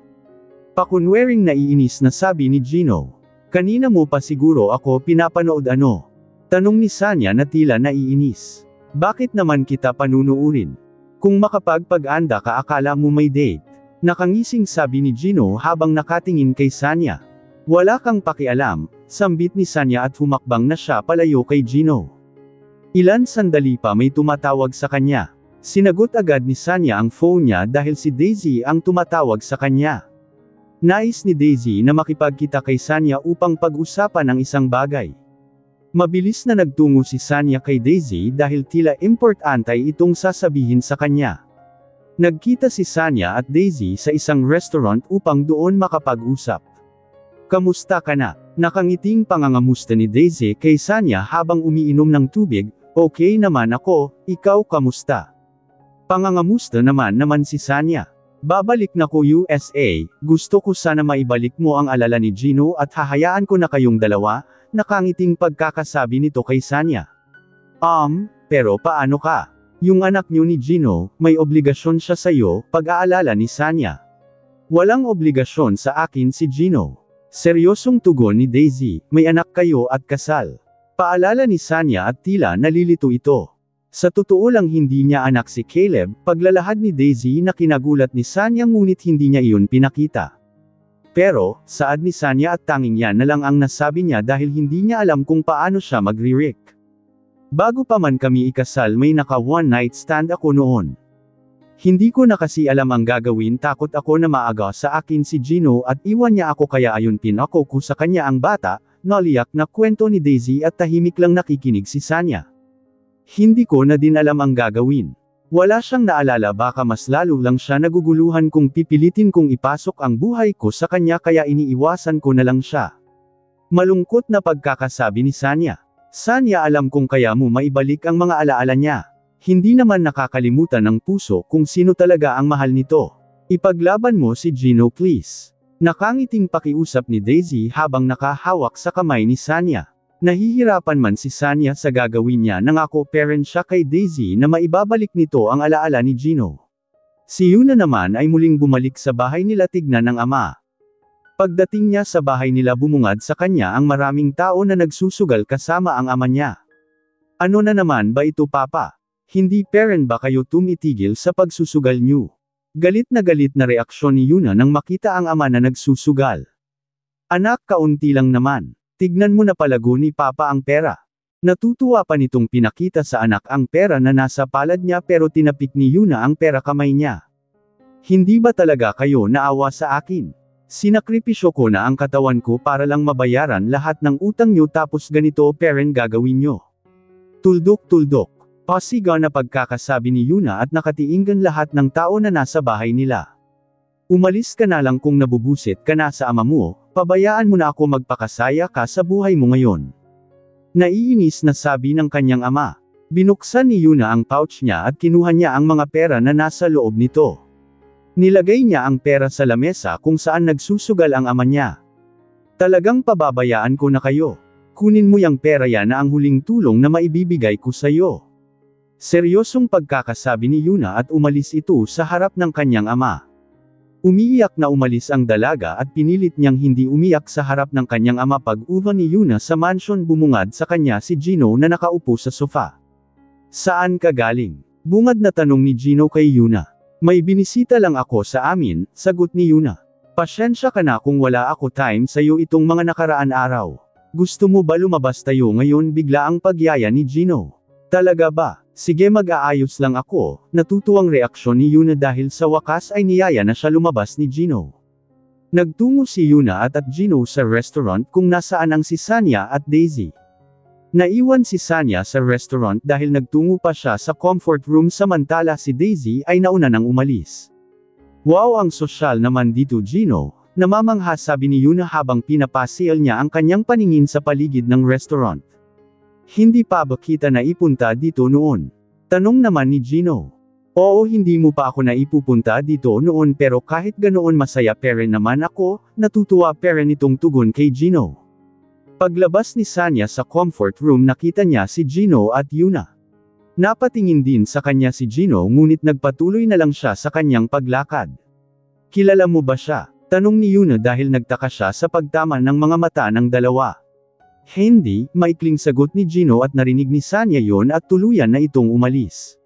Pakunwering naiinis na sabi ni Gino. Kanina mo pa siguro ako pinapanood ano? Tanong ni Sanya na tila naiinis. Bakit naman kita panunuurin? Kung makapagpag-anda ka akala mo may date. Nakangising sabi ni Gino habang nakatingin kay Sanya. Wala kang pakialam, sambit ni Sanya at humakbang na siya palayo kay Gino. Ilan sandali pa may tumatawag sa kanya. Sinagot agad ni Sanya ang phone niya dahil si Daisy ang tumatawag sa kanya. Nais ni Daisy na makipagkita kay Sanya upang pag-usapan ang isang bagay. Mabilis na nagtungo si Sanya kay Daisy dahil tila importante itong sasabihin sa kanya. Nagkita si Sanya at Daisy sa isang restaurant upang doon makapag-usap. "Kamusta ka na?" Nakangiting pangangamusta ni Daisy kay Sanya habang umiinom ng tubig. "Okay naman ako, ikaw kamusta?" Pangangamusta naman si Sanya. "Babalik na ko USA, gusto ko sana maibalik mo ang alala ni Gino at hahayaan ko na kayong dalawa," nakangiting pagkakasabi nito kay Sanya. Pero paano ka? Yung anak niyo ni Gino, may obligasyon siya sa'yo," pag-aalala ni Sanya. "Walang obligasyon sa akin si Gino." Seryosong tugon ni Daisy, "May anak kayo at kasal." Paalala ni Sanya at tila nalilito ito. Sa totoo lang hindi niya anak si Caleb, paglalahad ni Daisy na kinagulat ni Sanya ngunit hindi niya iyon pinakita. Pero, saad ni Sanya at tanging yan na lang ang nasabi niya dahil hindi niya alam kung paano siya magre-react. "Bago pa man kami ikasal may naka one night stand ako noon. Hindi ko na kasi alam ang gagawin, takot ako na maaga sa akin si Gino at iwan niya ako kaya ayun pinako ko sa kanya ang bata," naliyak na kwento ni Daisy at tahimik lang nakikinig si Sanya. "Hindi ko na din alam ang gagawin. Wala siyang naalala, baka mas lalo lang siya naguguluhan kung pipilitin kong ipasok ang buhay ko sa kanya kaya iniiwasan ko na lang siya." Malungkot na pagkakasabi ni Sanya. "Sanya, alam kong kaya mo maibalik ang mga alaala niya. Hindi naman nakakalimutan ng puso kung sino talaga ang mahal nito. Ipaglaban mo si Gino please." Nakangiting pakiusap ni Daisy habang nakahawak sa kamay ni Sanya. Nahihirapan man si Sanya sa gagawin niya, nangako parent siya kay Daisy na maibabalik nito ang alaala ni Gino. Si Yuna naman ay muling bumalik sa bahay nila tignan ng ama. Pagdating niya sa bahay nila bumungad sa kanya ang maraming tao na nagsusugal kasama ang ama niya. "Ano na naman ba ito papa? Hindi parent ba kayo tumitigil sa pagsusugal niyo?" Galit na reaksyon ni Yuna nang makita ang ama na nagsusugal. "Anak, kaunti lang naman. Tignan mo na palago ni papa ang pera." Natutuwa pa nitong pinakita sa anak ang pera na nasa palad niya pero tinapik ni Yuna ang pera kamay niya. "Hindi ba talaga kayo naawa sa akin? Sinakripisyo ko na ang katawan ko para lang mabayaran lahat ng utang niyo tapos ganito parent gagawin niyo." Tuldok. Pasigaw na pagkakasabi ni Yuna at nakatiinggan lahat ng tao na nasa bahay nila. "Umalis ka na lang kung nabubusit ka na sa ama mo, pabayaan mo na ako magpakasaya ka sa buhay mo ngayon." Naiinis na sabi ng kanyang ama. Binuksan ni Yuna ang pouch niya at kinuha niya ang mga pera na nasa loob nito. Nilagay niya ang pera sa lamesa kung saan nagsusugal ang ama niya. "Talagang pababayaan ko na kayo. Kunin mo yang pera yan na ang huling tulong na maibibigay ko sa iyo." Seryosong pagkakasabi ni Yuna at umalis ito sa harap ng kanyang ama. Umiiyak na umalis ang dalaga at pinilit niyang hindi umiyak sa harap ng kanyang ama. Pag-uwi ni Yuna sa mansion bumungad sa kanya si Gino na nakaupo sa sofa. "Saan ka galing?" bungad na tanong ni Gino kay Yuna. "May binisita lang ako sa amin," sagot ni Yuna. "Pasyensya ka na kung wala ako time sa'yo itong mga nakaraan araw. Gusto mo ba lumabas tayo ngayon?" bigla ang pagyaya ni Gino. "Talaga ba? Sige, mag-aayos lang ako." Natutuwang reaksyon ni Yuna dahil sa wakas ay niyaya na siya lumabas ni Gino. Nagtungo si Yuna at Gino sa restaurant kung nasaan ang si Sanya at Daisy. Naiwan si Sanya sa restaurant dahil nagtungo pa siya sa comfort room samantala si Daisy ay nauna nang umalis. "Wow, ang sosyal naman dito Gino," namamangha sabi ni Yuna habang pinapasyal niya ang kanyang paningin sa paligid ng restaurant. "Hindi pa ba kita naipunta dito noon?" tanong naman ni Gino. "Oo, hindi mo pa ako naipupunta dito noon pero kahit ganoon masaya parent naman ako," natutuwa parent itong tugon kay Gino. Paglabas ni Sanya sa comfort room nakita niya si Gino at Yuna. Napatingin din sa kanya si Gino ngunit nagpatuloy na lang siya sa kanyang paglakad. "Kilala mo ba siya?" tanong ni Yuna dahil nagtaka siya sa pagtama ng mga mata ng dalawa. "Hindi," maikling sagot ni Gino at narinig ni Sanya yon at tuluyan na itong umalis.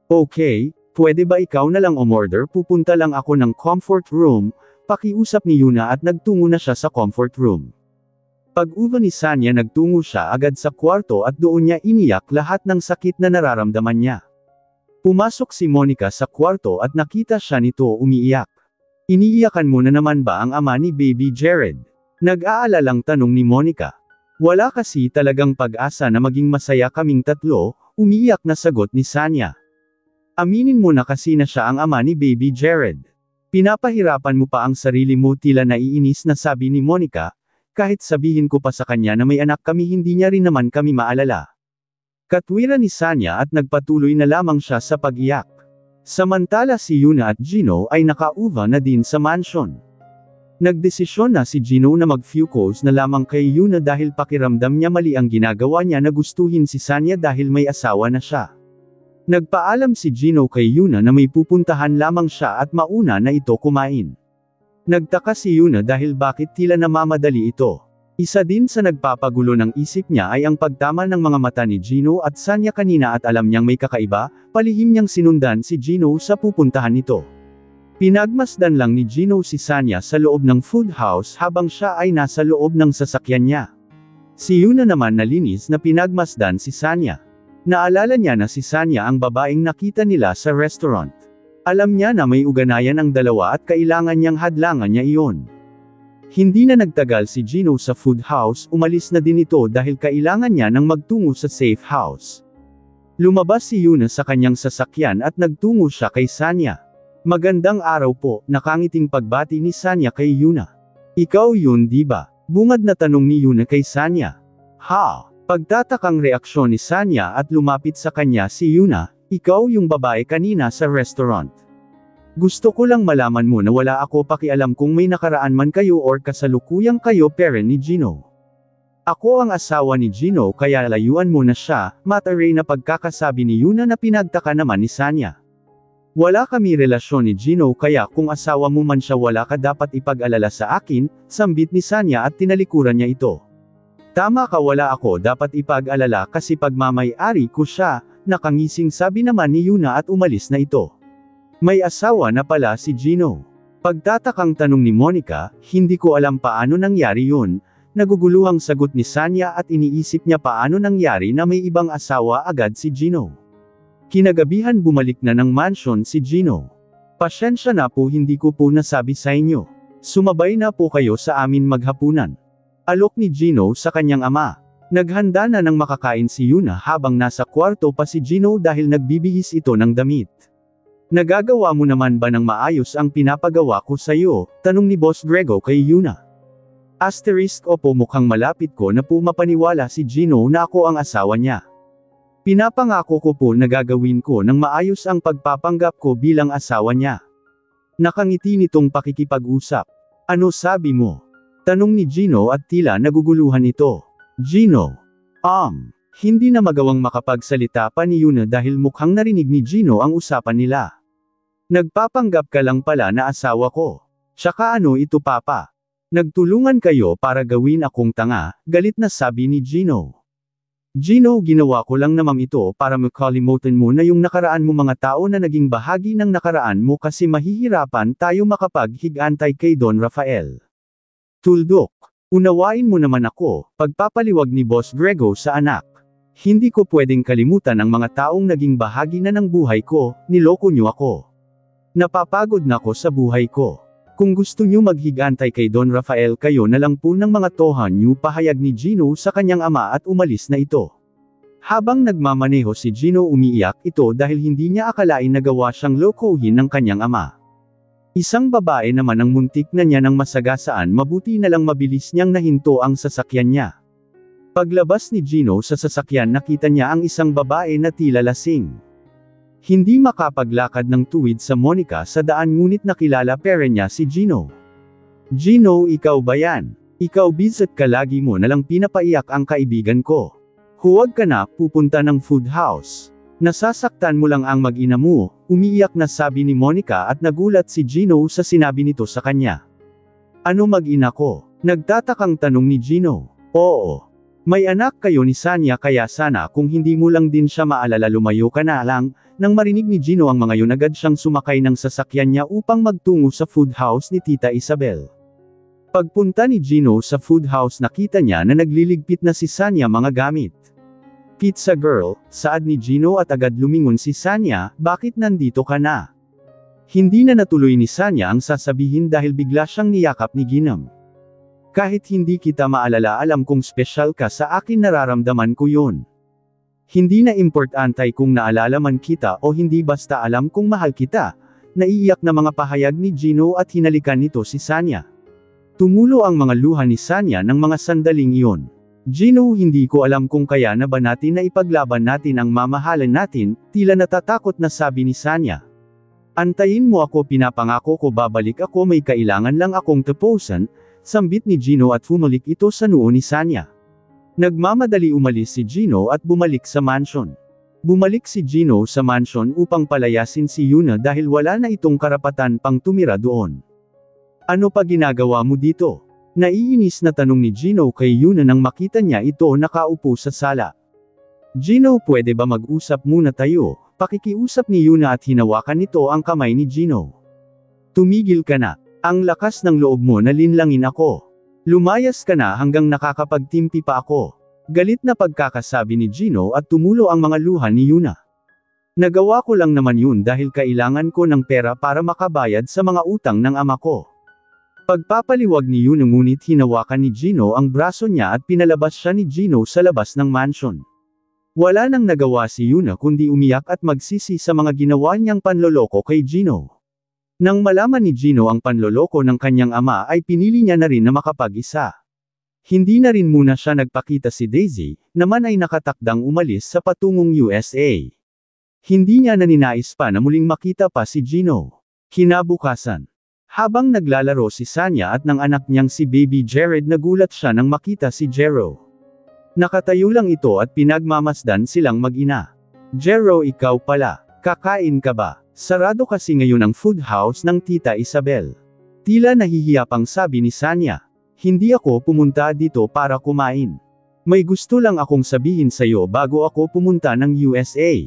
"Okay, pwede ba ikaw na lang umorder, pupunta lang ako ng comfort room," pakiusap ni Yuna at nagtungo na siya sa comfort room. Pag-uwi ni Sanya nagtungo siya agad sa kwarto at doon niya iniyak lahat ng sakit na nararamdaman niya. Pumasok si Monica sa kwarto at nakita siya nito umiiyak. "Iniiyakan mo na naman ba ang ama ni Baby Jared?" nag-aalalang tanong ni Monica. Wala kasi talagang pag-asa na maging masaya kaming tatlo, umiiyak na sagot ni Sanya. Aminin mo na kasi na siya ang ama ni Baby Jared. Pinapahirapan mo pa ang sarili mo, tila naiinis na sabi ni Monica, kahit sabihin ko pa sa kanya na may anak kami hindi niya rin naman kami maalala. Katwiran ni Sanya at nagpatuloy na lamang siya sa pag-iyak. Samantala si Yuna at Gino ay nakauva na din sa mansion. Nagdesisyon na si Gino na mag-few calls na lamang kay Yuna dahil pakiramdam niya mali ang ginagawa niya na gustuhin si Sanya dahil may asawa na siya. Nagpaalam si Gino kay Yuna na may pupuntahan lamang siya at mauna na ito kumain. Nagtaka si Yuna dahil bakit tila namamadali ito. Isa din sa nagpapagulo ng isip niya ay ang pagtama ng mga mata ni Gino at Sanya kanina at alam niyang may kakaiba, palihim niyang sinundan si Gino sa pupuntahan nito. Pinagmasdan lang ni Gino si Sanya sa loob ng food house habang siya ay nasa loob ng sasakyan niya. Si Yuna naman nalinis na pinagmasdan si Sanya. Naalala niya na si Sanya ang babaeng nakita nila sa restaurant. Alam niya na may uganayan ang dalawa at kailangan niyang hadlangan niya iyon. Hindi na nagtagal si Gino sa food house, umalis na din ito dahil kailangan niya nang magtungo sa safe house. Lumabas si Yuna sa kanyang sasakyan at nagtungo siya kay Sanya. Magandang araw po, nakangiting pagbati ni Sanya kay Yuna. Ikaw yun di ba? Bungad na tanong ni Yuna kay Sanya. Ha? Pagtatakang reaksyon ni Sanya at lumapit sa kanya si Yuna, ikaw yung babae kanina sa restaurant. Gusto ko lang malaman mo na wala ako pakialam kung may nakaraan man kayo or kasalukuyang kayo pere ni Gino. Ako ang asawa ni Gino kaya layuan mo na siya, mataray na pagkakasabi ni Yuna na pinagtaka naman ni Sanya. Wala kami relasyon ni Gino kaya kung asawa mo man siya wala ka dapat ipag-alala sa akin, sambit ni Sanya at tinalikuran niya ito. Tama ka, wala ako dapat ipag-alala kasi pagmamay-ari ko siya, nakangising sabi naman ni Yuna at umalis na ito. May asawa na pala si Gino. Pagtatakang tanong ni Monica, hindi ko alam paano nangyari yun, naguguluhang sagot ni Sanya at iniisip niya paano nangyari na may ibang asawa agad si Gino. Kinagabihan bumalik na ng mansion si Gino. Pasensya na po hindi ko po nasabi sa inyo. Sumabay na po kayo sa amin maghapunan. Alok ni Gino sa kanyang ama. Naghanda na ng makakain si Yuna habang nasa kwarto pa si Gino dahil nagbibihis ito ng damit. Nagagawa mo naman ba ng maayos ang pinapagawa ko sa iyo? Tanong ni Boss Grego kay Yuna. Opo, mukhang malapit ko na po mapaniwala si Gino na ako ang asawa niya. Pinapangako ko po na gagawin ko ng maayos ang pagpapanggap ko bilang asawa niya. Nakangiti nitong pakikipag-usap. Ano sabi mo? Tanong ni Gino at tila naguguluhan ito. Gino. Hindi na magawang makapagsalita pa ni Yuna dahil mukhang narinig ni Gino ang usapan nila. Nagpapanggap ka lang pala na asawa ko. Tsaka ano ito papa? Nagtulungan kayo para gawin akong tanga, galit na sabi ni Gino. Gino, ginawa ko lang naman ito para makalimutan mo na yung nakaraan mo, mga tao na naging bahagi ng nakaraan mo kasi mahihirapan tayo makapag-higantay kay Don Rafael. Tuldok. Unawain mo naman ako, pagpapaliwag ni Boss Grego sa anak. Hindi ko pwedeng kalimutan ang mga taong naging bahagi na ng buhay ko, niloko niyo ako. Napapagod na ako sa buhay ko. Kung gusto niyo maghigantay kay Don Rafael kayo na lang po ng mga tohan niyo, pahayag ni Gino sa kanyang ama at umalis na ito. Habang nagmamaneho si Gino umiiyak ito dahil hindi niya akalain na gawa siyang lokohin ng kanyang ama. Isang babae naman ang muntik na niya ng masagasaan, mabuti na lang mabilis niyang nahinto ang sasakyan niya. Paglabas ni Gino sa sasakyan nakita niya ang isang babae na tila lasing. Hindi makapaglakad ng tuwid sa Monica sa daan ngunit nakilala pere niya si Gino. Gino, ikaw ba yan? Ikaw bizat ka, lagi mo nalang pinapaiyak ang kaibigan ko. Huwag ka na pupunta ng food house. Nasasaktan mo lang ang mag-ina mo, umiiyak na sabi ni Monica at nagulat si Gino sa sinabi nito sa kanya. Ano mag-ina ko? Nagtatakang tanong ni Gino. Oo. May anak kayo ni Sanya kaya sana kung hindi mo lang din siya maalala lumayo ka na lang. Nang marinig ni Gino ang mga yun agad siyang sumakay ng sasakyan niya upang magtungo sa food house ni Tita Isabel. Pagpunta ni Gino sa food house nakita niya na nagliligpit na si Sanya mga gamit. Pizza girl, saad ni Gino at agad lumingon si Sanya, bakit nandito ka na? Hindi na natuloy ni Sanya ang sasabihin dahil bigla siyang niyakap ni Ginam. Kahit hindi kita maalala, alam kong special ka sa akin, nararamdaman ko yon. Hindi na importante kung naalala man kita o hindi, basta alam kong mahal kita. Naiiyak na mga pahayag ni Gino at hinalikan nito si Sanya. Tumulo ang mga luha ni Sanya ng mga sandaling iyon. Gino, hindi ko alam kung kaya na ba natin na ipaglaban natin ang mamahalan natin, tila natatakot na sabi ni Sanya. Antayin mo ako, pinapangako ko babalik ako, may kailangan lang akong tapusan, sambit ni Gino at humalik ito sa noo ni Sanya. Nagmamadali umalis si Gino at bumalik sa mansion. Bumalik si Gino sa mansion upang palayasin si Yuna dahil wala na itong karapatan pang tumira doon. Ano pa ginagawa mo dito? Naiinis na tanong ni Gino kay Yuna nang makita niya ito nakaupo sa sala. Gino, pwede ba mag-usap muna tayo? Pakikiusap ni Yuna at hinawakan nito ang kamay ni Gino. Tumigil ka na. Ang lakas ng loob mo na linlangin ako. Lumayas ka na hanggang nakakapagtimpi pa ako. Galit na pagkakasabi ni Gino at tumulo ang mga luha ni Yuna. Nagawa ko lang naman yun dahil kailangan ko ng pera para makabayad sa mga utang ng ama ko. Pagpapaliwag ni Yuna, ngunit hinawakan ni Gino ang braso niya at pinalabas siya ni Gino sa labas ng mansion. Wala nang nagawa si Yuna kundi umiyak at magsisi sa mga ginawa niyang panloloko kay Gino. Nang malaman ni Gino ang panloloko ng kanyang ama ay pinili niya na rin na makapag-isa. Hindi na rin muna siya nagpakita. Si Daisy naman ay nakatakdang umalis sa patungong USA. Hindi niya naninais pa na muling makita pa si Gino. Kinabukasan, habang naglalaro si Sanya at ng anak niyang si Baby Jared, nagulat siya nang makita si Jero. Nakatayo lang ito at pinagmamasdan silang mag-ina. Jero, ikaw pala. Kakain ka ba? Sarado kasi ngayon ang food house ng Tita Isabel. Tila nahihiya pang sabi ni Sanya. Hindi ako pumunta dito para kumain. May gusto lang akong sabihin sa'yo bago ako pumunta ng USA.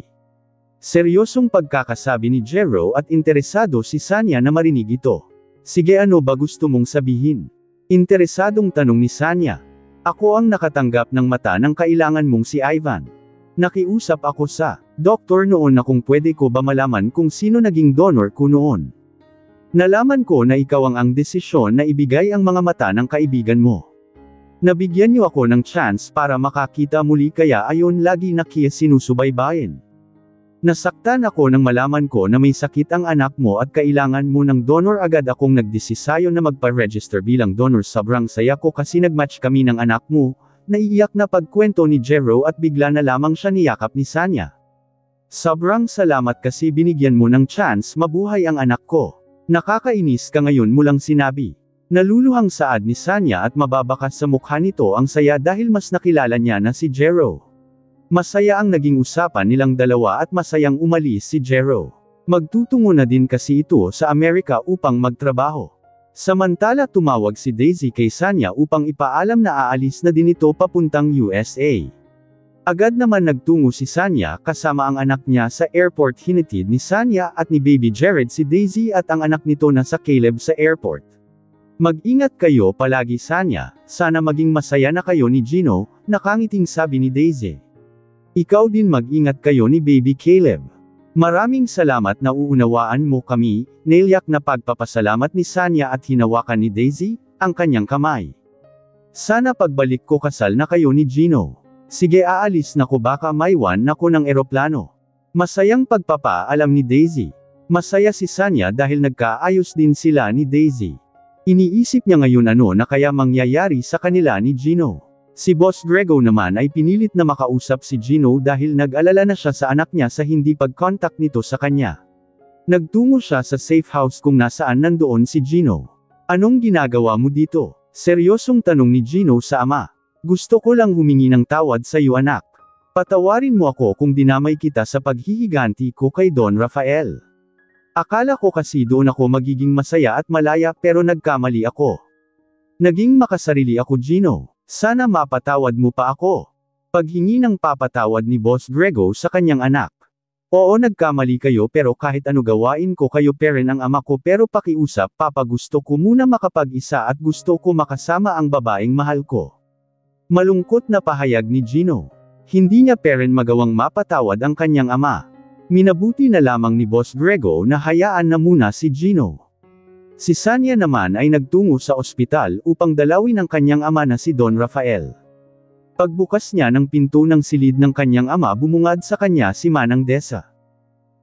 Seryosong pagkakasabi ni Jero at interesado si Sanya na marinig ito. Sige, ano ba gusto mong sabihin? Interesadong tanong ni Sanya. Ako ang nakatanggap ng mata ng kailangan mong si Ivan. Nakiusap ako sa doktor noon na kung pwede ko ba malaman kung sino naging donor ko noon. Nalaman ko na ikaw ang desisyon na ibigay ang mga mata ng kaibigan mo. Nabigyan niyo ako ng chance para makakita muli, kaya ayon lagi na kiya sinusubaybayin. Nasaktan ako nang malaman ko na may sakit ang anak mo at kailangan mo ng donor. Agad akong nagdesisayo na magpa-register bilang donor. Sobrang saya ko kasi nagmatch kami ng anak mo. Naiiyak na pagkwento ni Jero at bigla na lamang siya niyakap ni Sanya. Sobrang salamat kasi binigyan mo ng chance mabuhay ang anak ko. Nakakainis ka ngayon mo lang sinabi. Naluluhang saad ni Sanya at mababakas sa mukha nito ang saya dahil mas nakilala niya na si Jero. Masaya ang naging usapan nilang dalawa at masayang umalis si Jero. Magtutungo na din kasi ito sa Amerika upang magtrabaho. Samantala, tumawag si Daisy kay Sanya upang ipaalam na aalis na din ito papuntang USA. Agad naman nagtungo si Sanya kasama ang anak niya sa airport. Hinatid ni Sanya at ni Baby Jared si Daisy at ang anak nito na sa Caleb sa airport. Mag-ingat kayo palagi, Sanya, sana maging masaya na kayo ni Gino, nakangiting sabi ni Daisy. Ikaw din, mag-ingat kayo ni Baby Caleb. Maraming salamat na uunawaan mo kami. Nilyak na pagpapasalamat ni Sanya at hinawakan ni Daisy ang kanyang kamay. Sana pagbalik ko kasal na kayo ni Gino. Sige, aalis na ko, baka maiwan na ko ng eroplano. Masayang pagpapaalam ni Daisy. Masaya si Sanya dahil nagkaayos din sila ni Daisy. Iniisip niya ngayon ano na kaya mangyayari sa kanila ni Gino. Si Boss Grego naman ay pinilit na makausap si Gino dahil nag-alala na siya sa anak niya sa hindi pag-contact nito sa kanya. Nagtungo siya sa safe house kung nasaan nandoon si Gino. Anong ginagawa mo dito? Seryosong tanong ni Gino sa ama. Gusto ko lang humingi ng tawad sa iyo, anak. Patawarin mo ako kung dinamay kita sa paghihiganti ko kay Don Rafael. Akala ko kasi doon ako magiging masaya at malaya, pero nagkamali ako. Naging makasarili ako, Gino. Sana mapatawad mo pa ako. Paghingi ng papatawad ni Boss Grego sa kanyang anak. Oo, nagkamali kayo, pero kahit ano gawain ko kayo pa rin ang ama ko, pero pakiusap papa, gusto ko muna makapag-isa at gusto ko makasama ang babaeng mahal ko. Malungkot na pahayag ni Gino. Hindi niya pa rin magawang mapatawad ang kanyang ama. Minabuti na lamang ni Boss Grego na hayaan na muna si Gino. Si Sanya naman ay nagtungo sa ospital upang dalawin ang kanyang ama na si Don Rafael. Pagbukas niya ng pinto ng silid ng kanyang ama, bumungad sa kanya si Manang Desa.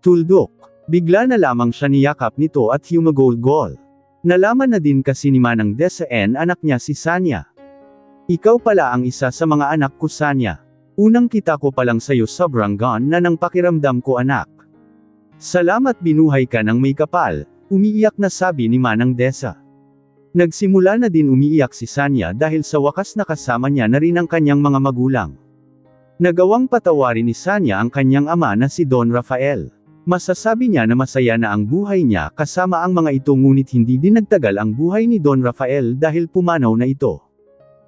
Tuldok. Bigla na lamang siya niyakap nito at humagol-gol. Nalaman na din kasi ni Manang Desa anak niya si Sanya. Ikaw pala ang isa sa mga anak ko, Sanya. Unang kita ko palang sayo, sobrang gaan na ng pakiramdam ko, anak. Salamat, binuhay ka ng may kapal, umiiyak na sabi ni Manang Desa. Nagsimula na din umiiyak si Sanya dahil sa wakas nakasama niya na rin ang kanyang mga magulang. Nagawang patawarin ni Sanya ang kanyang ama na si Don Rafael. Masasabi niya na masaya na ang buhay niya kasama ang mga ito, ngunit hindi din nagtagal ang buhay ni Don Rafael dahil pumanaw na ito.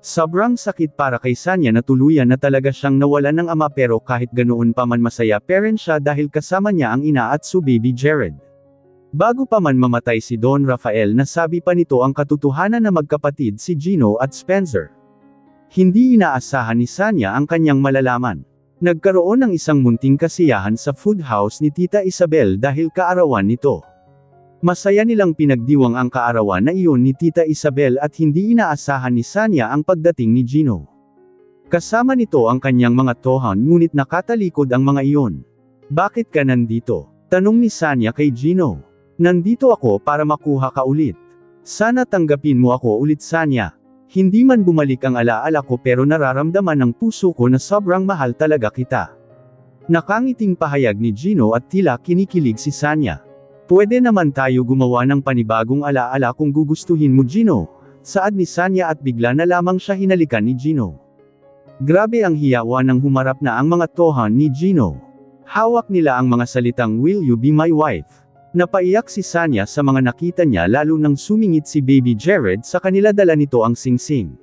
Sobrang sakit para kay Sanya na tuluyan na talaga siyang nawalan ng ama, pero kahit ganoon pa man masaya pa rin siya dahil kasama niya ang ina at si baby Jared. Bago pa man mamatay si Don Rafael, nasabi pa nito ang katotohanan na magkapatid si Gino at Spencer. Hindi inaasahan ni Sanya ang kanyang malalaman. Nagkaroon ng isang munting kasiyahan sa food house ni Tita Isabel dahil kaarawan nito. Masaya nilang pinagdiwang ang kaarawan na iyon ni Tita Isabel at hindi inaasahan ni Sanya ang pagdating ni Gino. Kasama nito ang kanyang mga tohan, ngunit nakatalikod ang mga iyon. Bakit ka nandito? Tanong ni Sanya kay Gino. Nandito ako para makuha ka ulit. Sana tanggapin mo ako ulit, Sanya. Hindi man bumalik ang alaala ko, pero nararamdaman ng puso ko na sobrang mahal talaga kita. Nakangiting pahayag ni Gino at tila kinikilig si Sanya. Pwede naman tayo gumawa ng panibagong alaala kung gugustuhin mo, Gino. Saad ni Sanya at bigla na lamang siya hinalikan ni Gino. Grabe ang hiyawan nang humarap na ang mga tohan ni Gino. Hawak nila ang mga salitang "Will you be my wife?" Napaiyak si Sanya sa mga nakita niya, lalo nang sumingit si baby Jared sa kanila, dala nito ang singsing.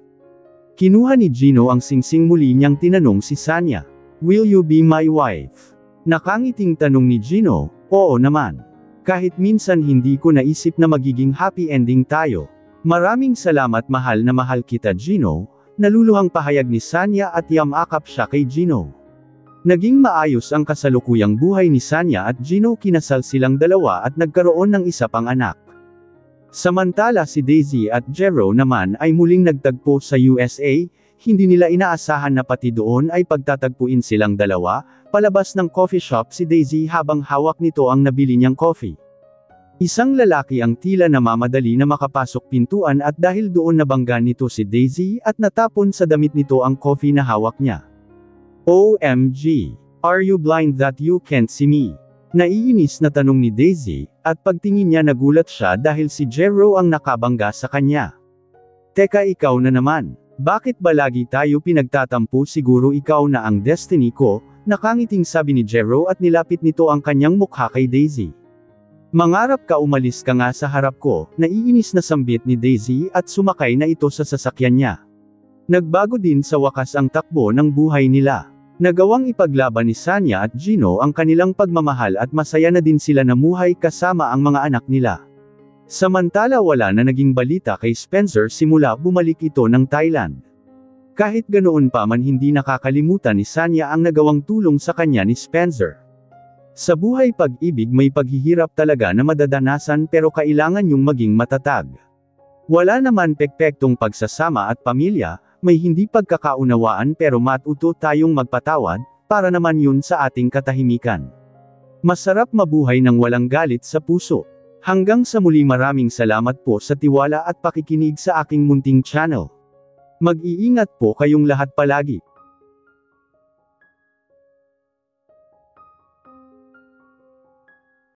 Kinuha ni Gino ang singsing, muli niyang tinanong si Sanya. "Will you be my wife?" Nakangiting tanong ni Gino. Oo naman. Kahit minsan hindi ko naisip na magiging happy ending tayo. Maraming salamat, mahal na mahal kita, Gino. Naluluhang pahayag ni Sanya at yamakap siya kay Gino. Naging maayos ang kasalukuyang buhay ni Sanya at Gino, kinasal silang dalawa at nagkaroon ng isa pang anak. Samantala si Daisy at Jero naman ay muling nagtagpo sa USA, hindi nila inaasahan na pati doon ay pagtatagpuin silang dalawa. Palabas ng coffee shop si Daisy habang hawak nito ang nabili niyang coffee. Isang lalaki ang tila namamadali na makapasok pintuan at dahil doon nabangga nito si Daisy at natapon sa damit nito ang coffee na hawak niya. OMG! Are you blind that you can't see me? Naiinis na tanong ni Daisy, at pagtingin niya nagulat siya dahil si Jero ang nakabangga sa kanya. Teka, ikaw na naman. Bakit ba lagi tayo pinagtatampo? Siguro ikaw na ang destiny ko. Nakangiting sabi ni Jero at nilapit nito ang kanyang mukha kay Daisy. Mangarap ka, umalis ka nga sa harap ko. Naiinis na sambit ni Daisy at sumakay na ito sa sasakyan niya. Nagbago din sa wakas ang takbo ng buhay nila. Nagawang ipaglaban ni Sanya at Gino ang kanilang pagmamahal at masaya na din sila namuhay kasama ang mga anak nila. Samantala wala na naging balita kay Spencer simula bumalik ito ng Thailand. Kahit ganoon pa man, hindi nakakalimutan ni Sanya ang nagawang tulong sa kanya ni Spencer. Sa buhay pag-ibig may paghihirap talaga na madadanasan, pero kailangan yung maging matatag. Wala naman pekpektong pagsasama at pamilya, may hindi pagkakaunawaan, pero matuto tayong magpatawad, para naman yun sa ating katahimikan. Masarap mabuhay ng walang galit sa puso. Hanggang sa muli, maraming salamat po sa tiwala at pakikinig sa aking munting channel. Mag-iingat po kayong lahat palagi.